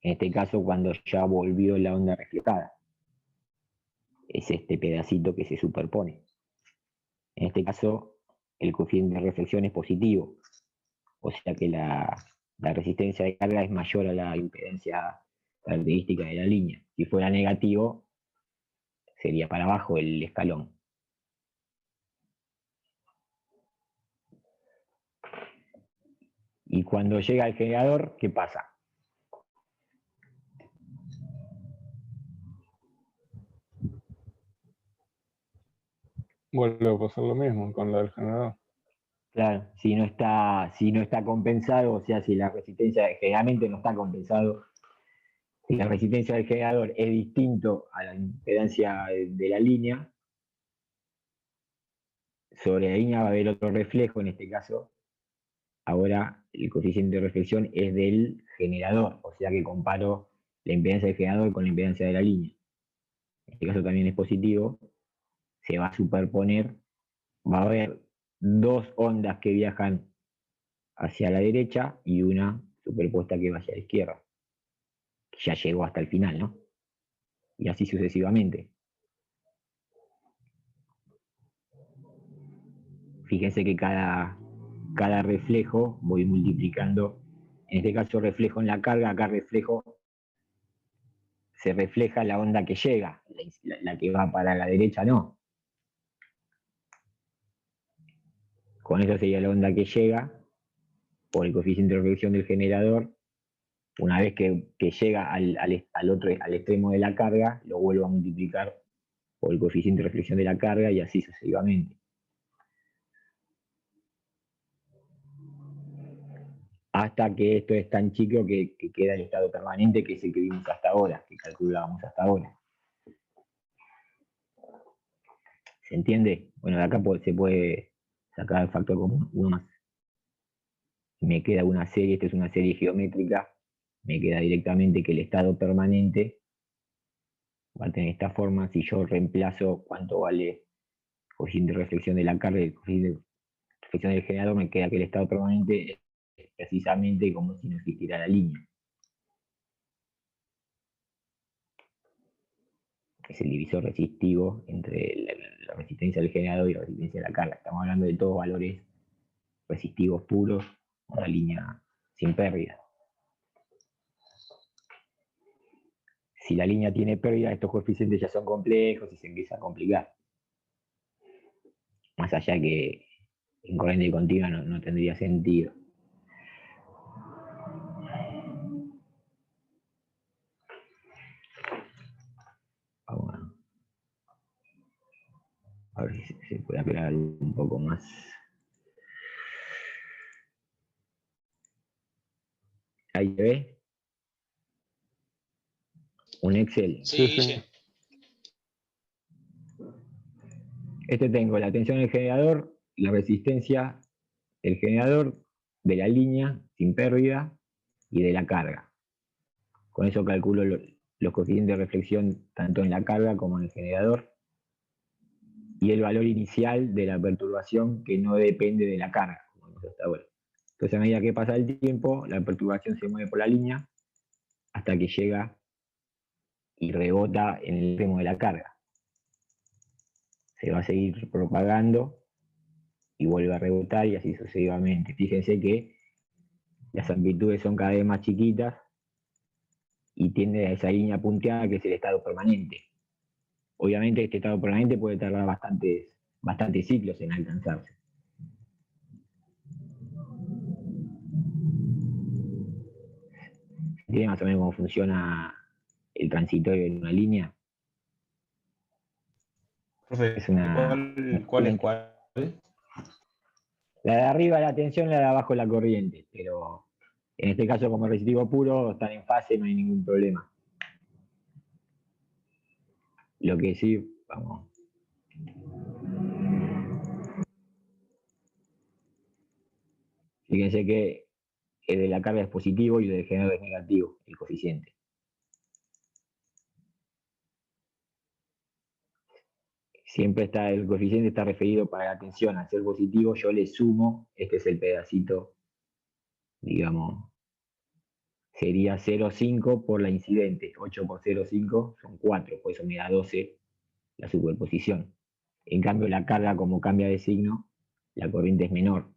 en este caso cuando ya volvió la onda reflejada. Es este pedacito que se superpone. En este caso el coeficiente de reflexión es positivo, o sea que la resistencia de carga es mayor a la impedancia característica de la línea. Si fuera negativo, sería para abajo el escalón. Y cuando llega al generador, ¿qué pasa? Vuelve a pasar lo mismo con la del generador. Claro, si no está compensado, o sea, si la resistencia generalmente no está compensado, si la resistencia del generador es distinto a la impedancia de la línea, sobre la línea va a haber otro reflejo, en este caso, ahora el coeficiente de reflexión es del generador, o sea que comparo la impedancia del generador con la impedancia de la línea. En este caso también es positivo, se va a superponer, va a haber dos ondas que viajan hacia la derecha y una superpuesta que va hacia la izquierda. Ya llegó hasta el final, ¿no? Y así sucesivamente. Fíjense que cada reflejo voy multiplicando, en este caso reflejo en la carga, acá reflejo, se refleja la onda que llega, la que va para la derecha no. Con eso sería la onda que llega por el coeficiente de reflexión del generador. Una vez que llega al extremo de la carga, lo vuelvo a multiplicar por el coeficiente de reflexión de la carga y así sucesivamente. Hasta que esto es tan chico que queda el estado permanente, que es el que vimos hasta ahora, que calculábamos hasta ahora. ¿Se entiende? Bueno, de acá se puede sacar el factor común, uno más. Me queda una serie, esta es una serie geométrica, me queda directamente que el estado permanente va a tener esta forma. Si yo reemplazo cuánto vale el coeficiente de reflexión de la carga y el coeficiente de reflexión del generador, me queda que el estado permanente es precisamente como si no existiera la línea. Es el divisor resistivo entre la resistencia del generador y la resistencia de la carga. Estamos hablando de todos valores resistivos puros, una línea sin pérdida. Si la línea tiene pérdida, estos coeficientes ya son complejos y se empieza a complicar. Más allá que en corriente continua no tendría sentido. Vamos a ver si se puede aclarar un poco más. Ahí se ve. Un Excel. Sí. Tengo la tensión del generador, la resistencia del generador, de la línea sin pérdida y de la carga. Con eso calculo los coeficientes de reflexión tanto en la carga como en el generador y el valor inicial de la perturbación que no depende de la carga, como vimos hasta ahora. Entonces, a medida que pasa el tiempo, la perturbación se mueve por la línea hasta que llega y rebota en el extremo de la carga. Se va a seguir propagando y vuelve a rebotar y así sucesivamente. Fíjense que las amplitudes son cada vez más chiquitas y tiende a esa línea punteada que es el estado permanente. Obviamente este estado permanente puede tardar bastantes ciclos en alcanzarse. ¿Entienden más o menos cómo funciona el transitorio en una línea? Profe, Es una, ¿cuál es cuál? La de arriba la tensión, la de abajo la corriente, pero en este caso como resistivo puro están en fase, no hay ningún problema. Lo que sí, vamos. Fíjense que el de la carga es positivo y el del generador es negativo, el coeficiente. Siempre el coeficiente está referido para la tensión. Al ser positivo, yo le sumo, este es el pedacito, digamos, sería 0,5 por la incidente. 8 por 0,5 son 4, por eso me da 12 la superposición. En cambio, la carga, como cambia de signo, la corriente es menor.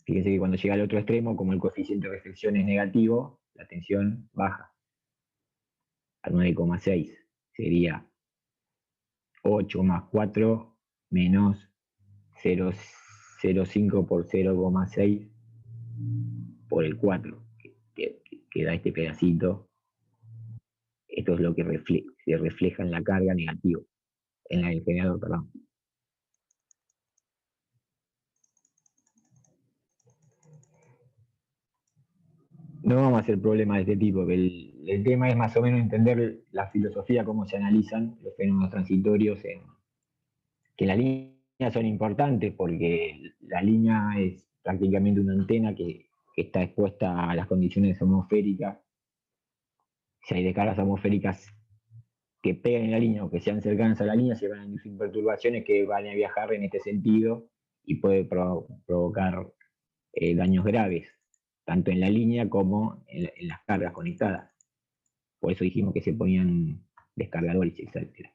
Fíjense que cuando llega al otro extremo, como el coeficiente de reflexión es negativo, la tensión baja a 9,6. Sería 8 más 4 menos 0,05 por 0,6 por el 4, que da este pedacito. Esto es lo que se refleja en la carga negativo, en el generador, perdón. No vamos a hacer problemas de este tipo, que el tema es más o menos entender la filosofía, cómo se analizan los fenómenos transitorios, que las líneas son importantes porque la línea es prácticamente una antena que está expuesta a las condiciones atmosféricas. Si hay descargas atmosféricas que pegan en la línea o que sean cercanas a la línea, se van a inducir perturbaciones que van a viajar en este sentido y puede provocar daños graves, tanto en la línea como en las cargas conectadas. Por eso dijimos que se ponían descargadores, etc.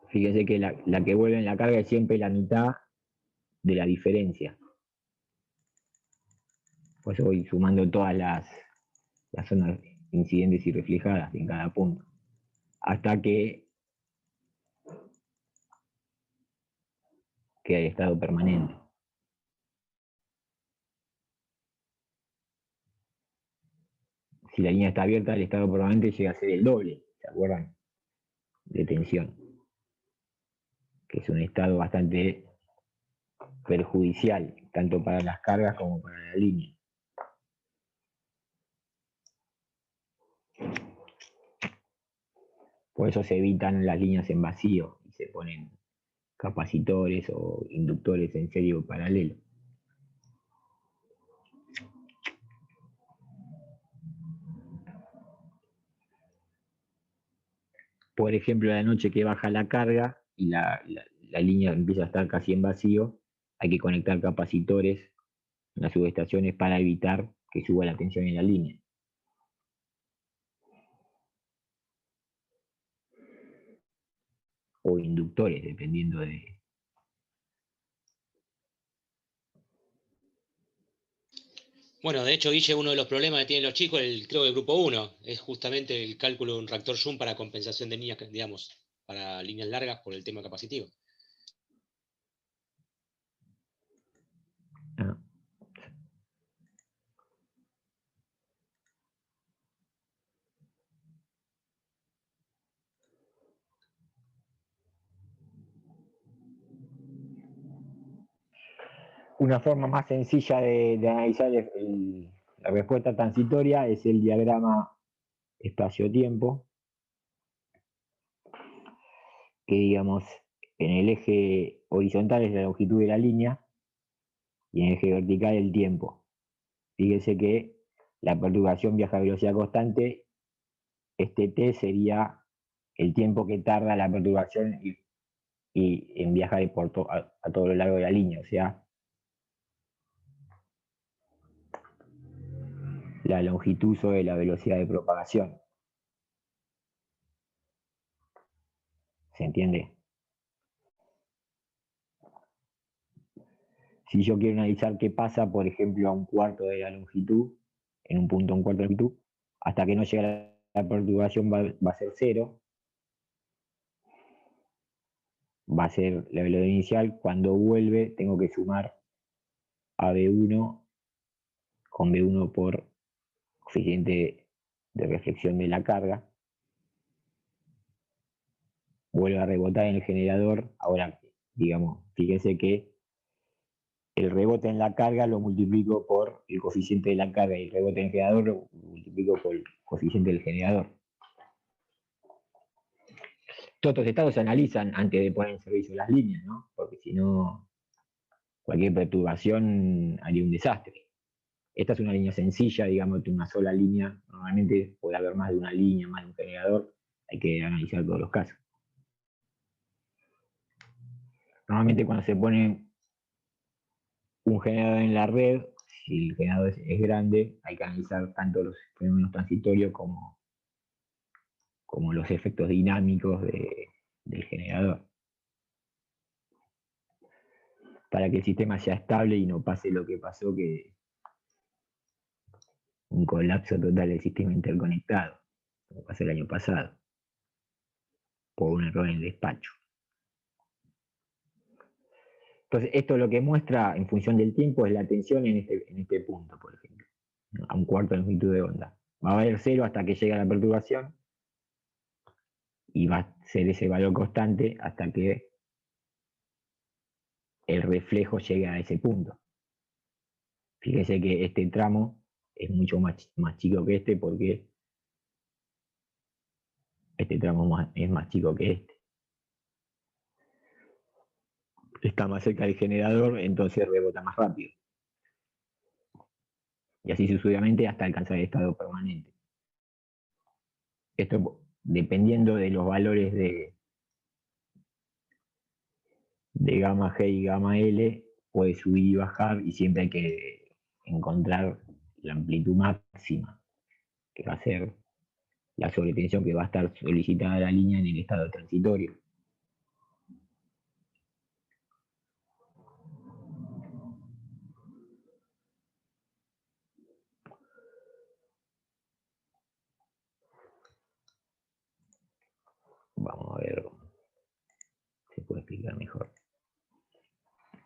Fíjense que la que vuelve en la carga es siempre la mitad de la diferencia. Por eso voy sumando todas las zonas incidentes y reflejadas en cada punto, hasta que queda el estado permanente. Si la línea está abierta, el estado permanente llega a ser el doble, ¿se acuerdan? De tensión, que es un estado bastante perjudicial, tanto para las cargas como para la línea. Por eso se evitan las líneas en vacío y se ponen capacitores o inductores en serie paralelo. Por ejemplo, a la noche que baja la carga y la línea empieza a estar casi en vacío, hay que conectar capacitores en las subestaciones para evitar que suba la tensión en la línea. O inductores, dependiendo de... Bueno, de hecho, Guille, uno de los problemas que tienen los chicos, creo que el grupo 1, es justamente el cálculo de un reactor Zoom para compensación de líneas, digamos, para líneas largas por el tema capacitivo. Ah. Una forma más sencilla de analizar la respuesta transitoria es el diagrama espacio-tiempo, que digamos en el eje horizontal es la longitud de la línea y en el eje vertical el tiempo. Fíjese que la perturbación viaja a velocidad constante, este t sería el tiempo que tarda la perturbación y en viajar a todo lo largo de la línea, o sea, la longitud sobre la velocidad de propagación. ¿Se entiende? Si yo quiero analizar qué pasa, por ejemplo, a un cuarto de la longitud, en un punto a un cuarto de longitud, hasta que no llegue la perturbación va a ser cero, va a ser la velocidad inicial. Cuando vuelve, tengo que sumar a B1 con B1 por coeficiente de reflexión de la carga. Vuelve a rebotar en el generador. Ahora, digamos, fíjense que el rebote en la carga lo multiplico por el coeficiente de la carga y el rebote en el generador lo multiplico por el coeficiente del generador. Todos estos estados se analizan antes de poner en servicio las líneas, ¿no? Porque si no, cualquier perturbación haría un desastre. Esta es una línea sencilla, digamos, de una sola línea. Normalmente puede haber más de una línea, más de un generador. Hay que analizar todos los casos. Normalmente cuando se pone un generador en la red, si el generador es grande, hay que analizar tanto los fenómenos transitorios como los efectos dinámicos del generador, para que el sistema sea estable y no pase lo que pasó, que un colapso total del sistema interconectado, como pasó el año pasado, por un error en el despacho. Entonces, esto lo que muestra en función del tiempo es la tensión en este punto, por ejemplo, ¿no? A un cuarto de longitud de onda. Va a haber 0 hasta que llegue a la perturbación y va a ser ese valor constante hasta que el reflejo llegue a ese punto. Fíjese que este tramo es mucho más chico que este porque este tramo es más chico que este. Está más cerca del generador, entonces rebota más rápido. Y así sucesivamente hasta alcanzar el estado permanente. Esto dependiendo de los valores de gamma G y gamma L, puede subir y bajar y siempre hay que encontrar la amplitud máxima, que va a ser la sobretensión que va a estar solicitada la línea en el estado transitorio. Vamos a ver, se puede explicar mejor.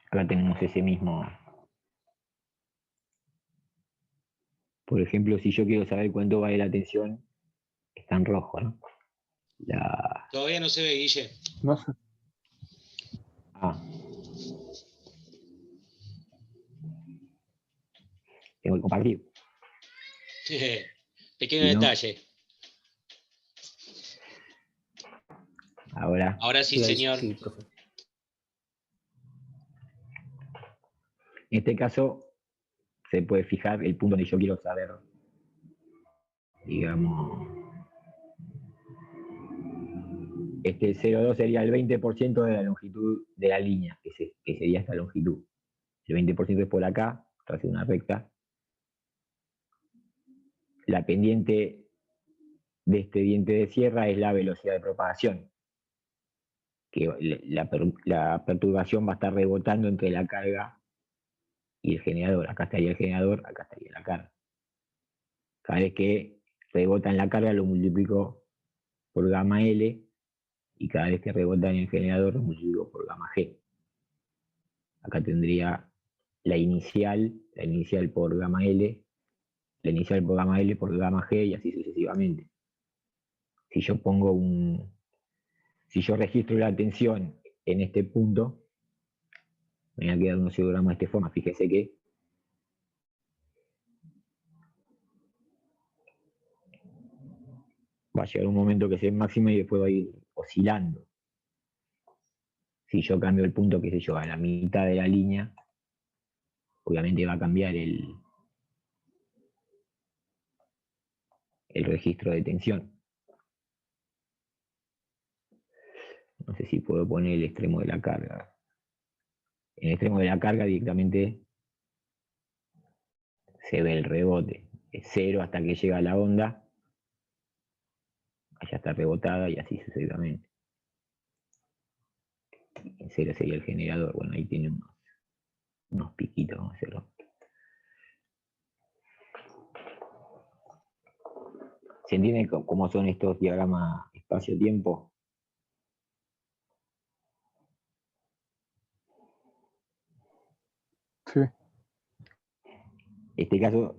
Acá tenemos ese mismo. Por ejemplo, si yo quiero saber cuánto vale la tensión, está en rojo, ¿no? Todavía no se ve, Guille. No sé. Tengo que compartir. Pequeño Si no, detalle. Ahora sí, señor. Sí, profe. En este caso, se puede fijar el punto donde yo quiero saber, digamos, este 0,2 sería el 20% de la longitud de la línea, que sería esta longitud. El 20% es por acá, hace una recta. La pendiente de este diente de sierra es la velocidad de propagación, que la perturbación va a estar rebotando entre la carga y el generador. Acá estaría el generador, acá estaría la carga. Cada vez que rebota en la carga lo multiplico por gamma L y cada vez que rebota en el generador lo multiplico por gamma G. Acá tendría la inicial por gamma L, la inicial por gamma L por gamma G y así sucesivamente. Si yo registro la tensión en este punto, me va a quedar un oscilograma de esta forma. Fíjese que va a llegar un momento que sea máximo y después va a ir oscilando. Si yo cambio el punto, qué sé yo, a la mitad de la línea, obviamente va a cambiar el registro de tensión. No sé si puedo poner el extremo de la carga. En el extremo de la carga directamente se ve el rebote. Es 0 hasta que llega a la onda. Allá está rebotada y así sucesivamente. En 0 sería el generador. Bueno, ahí tiene unos piquitos, vamos a hacerlo. ¿Se entiende cómo son estos diagramas espacio-tiempo? Sí. En este caso,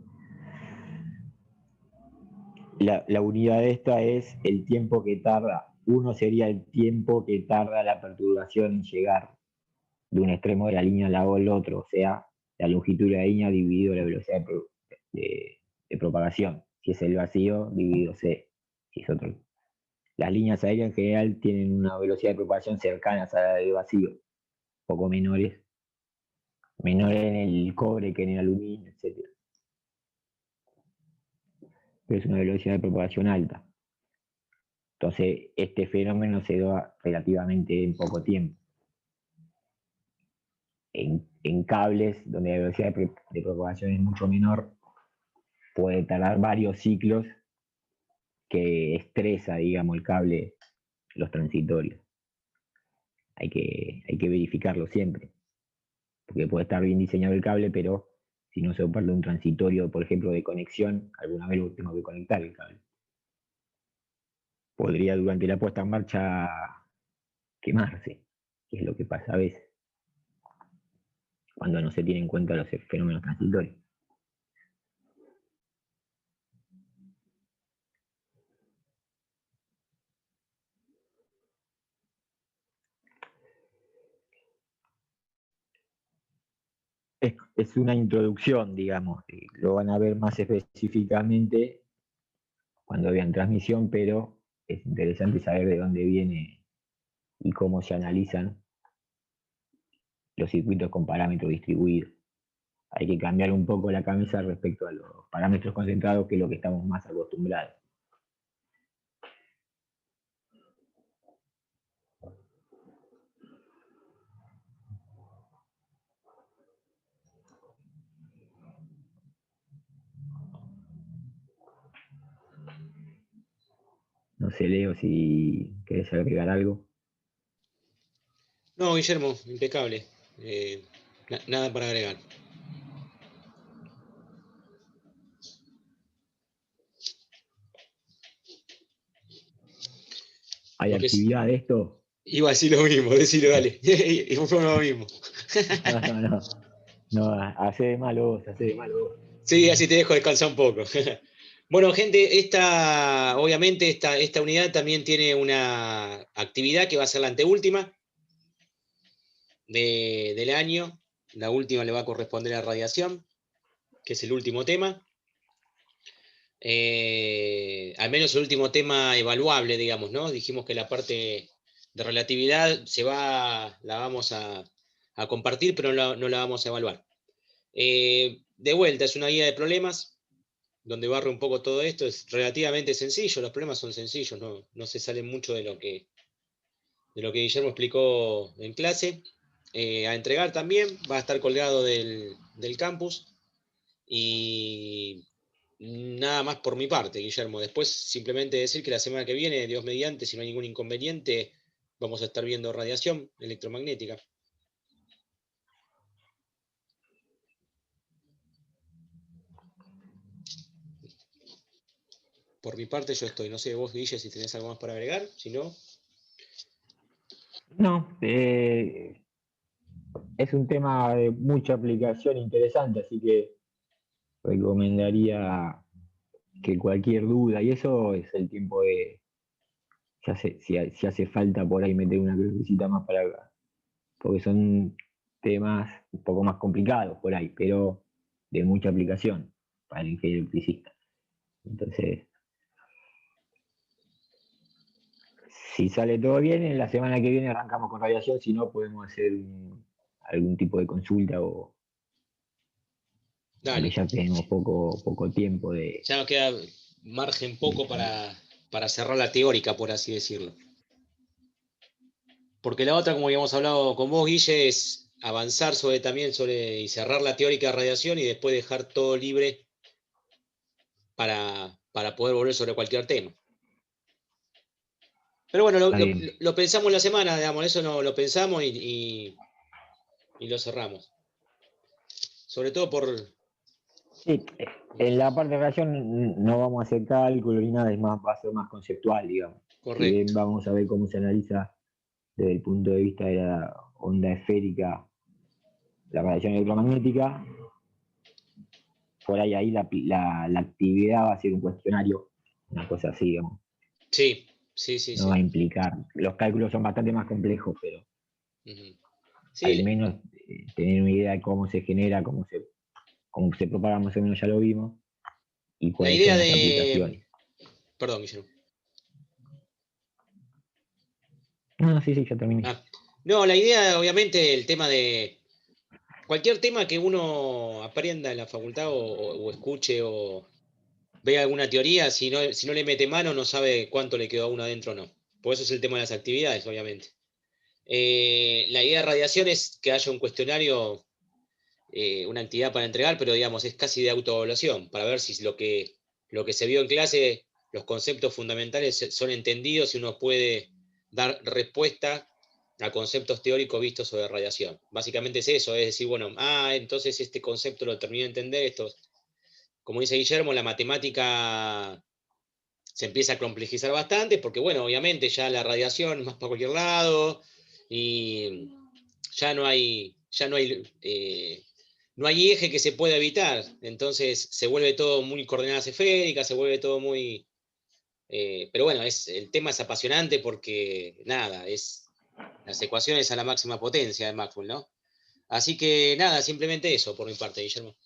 la unidad de esta es el tiempo que tarda. Uno sería el tiempo que tarda la perturbación en llegar de un extremo de la línea al otro, o sea, la longitud de la línea dividido la velocidad de propagación. Si es el vacío, dividido C. Si es otro. Las líneas aéreas en general tienen una velocidad de propagación cercanas a la del vacío, poco menores. Menores en el cobre que en el aluminio, etc. Pero es una velocidad de propagación alta. Entonces, este fenómeno se da relativamente en poco tiempo. En cables, donde la velocidad de propagación es mucho menor, puede tardar varios ciclos que estresa, digamos, el cable, los transitorios. Hay que verificarlo siempre, porque puede estar bien diseñado el cable, pero si no se soporta un transitorio, por ejemplo, de conexión, alguna vez lo tengo que conectar el cable. Podría durante la puesta en marcha quemarse, que es lo que pasa a veces. cuando no se tienen en cuenta los fenómenos transitorios. Es una introducción, digamos, lo van a ver más específicamente cuando vean transmisión, pero es interesante saber de dónde viene y cómo se analizan los circuitos con parámetros distribuidos. Hay que cambiar un poco la cabeza respecto a los parámetros concentrados, que es lo que estamos más acostumbrados. No sé, Leo, si querés agregar algo. No, Guillermo, impecable. Nada para agregar. ¿Hay Lo que actividad de esto? iba a decir lo mismo, decirlo, dale. Y fue lo mismo. No, hace de malo vos, hace de malo vos. Sí, así te dejo descansar un poco. Bueno, gente, obviamente esta unidad también tiene una actividad que va a ser la anteúltima del año. La última le va a corresponder a radiación, que es el último tema. Al menos el último tema evaluable, digamos, ¿no? Dijimos que la parte de relatividad la vamos a compartir, pero no la vamos a evaluar. De vuelta, es una guía de problemas donde barre un poco todo esto. Es relativamente sencillo, los problemas son sencillos, no se salen mucho de lo que Guillermo explicó en clase. A entregar también, va a estar colgado del campus. Y nada más por mi parte, Guillermo. Después simplemente decir que la semana que viene, Dios mediante, si no hay ningún inconveniente, vamos a estar viendo radiación electromagnética. Por mi parte yo estoy. No sé vos, Guille, si tenés algo más para agregar. Si no, No, es un tema de mucha aplicación interesante, así que recomendaría que cualquier duda, y eso es el tiempo de, si hace falta por ahí meter una crucecita más para acá, porque son temas un poco más complicados por ahí, pero de mucha aplicación para el ingeniero electricista. Entonces, si sale todo bien, en la semana que viene arrancamos con radiación, si no podemos hacer algún tipo de consulta o porque dale. ya tenemos poco tiempo de... Ya nos queda margen poco para cerrar la teórica, por así decirlo. Porque la otra, como habíamos hablado con vos, Guille, es avanzar y cerrar la teórica de radiación y después dejar todo libre para poder volver sobre cualquier tema. Pero bueno, lo pensamos la semana, digamos, eso lo pensamos y lo cerramos. Sobre todo por... Sí, en la parte de radiación no vamos a hacer cálculo ni nada, va a ser más conceptual, digamos. Correcto. Vamos a ver cómo se analiza desde el punto de vista de la onda esférica la radiación electromagnética. Por ahí la actividad va a ser un cuestionario, una cosa así, digamos. Sí. No va a implicar. Los cálculos son bastante más complejos, pero al menos tener una idea de cómo se genera, cómo se propaga, más o menos ya lo vimos, y cuáles son las aplicaciones. Perdón, Guillermo. No, sí, ya terminé. No, la idea, obviamente, el tema de cualquier tema que uno aprenda en la facultad o escuche o vea alguna teoría, si no le mete mano, no sabe cuánto le quedó a uno adentro o no. Por eso es el tema de las actividades, obviamente. La idea de radiación es que haya un cuestionario, una actividad para entregar, pero digamos, es casi de autoevaluación, para ver si lo que se vio en clase, los conceptos fundamentales son entendidos y uno puede dar respuesta a conceptos teóricos vistos sobre radiación. Básicamente es eso, es decir, bueno, entonces este concepto lo terminé de entender, esto, como dice Guillermo, la matemática se empieza a complejizar bastante, porque bueno, obviamente ya la radiación es más para cualquier lado, y ya ya no hay eje que se pueda evitar, entonces se vuelve todo muy coordenadas esféricas, se vuelve todo muy... pero bueno, el tema es apasionante porque, nada, es las ecuaciones a la máxima potencia de Maxwell, ¿no? Así que nada, simplemente eso por mi parte, Guillermo.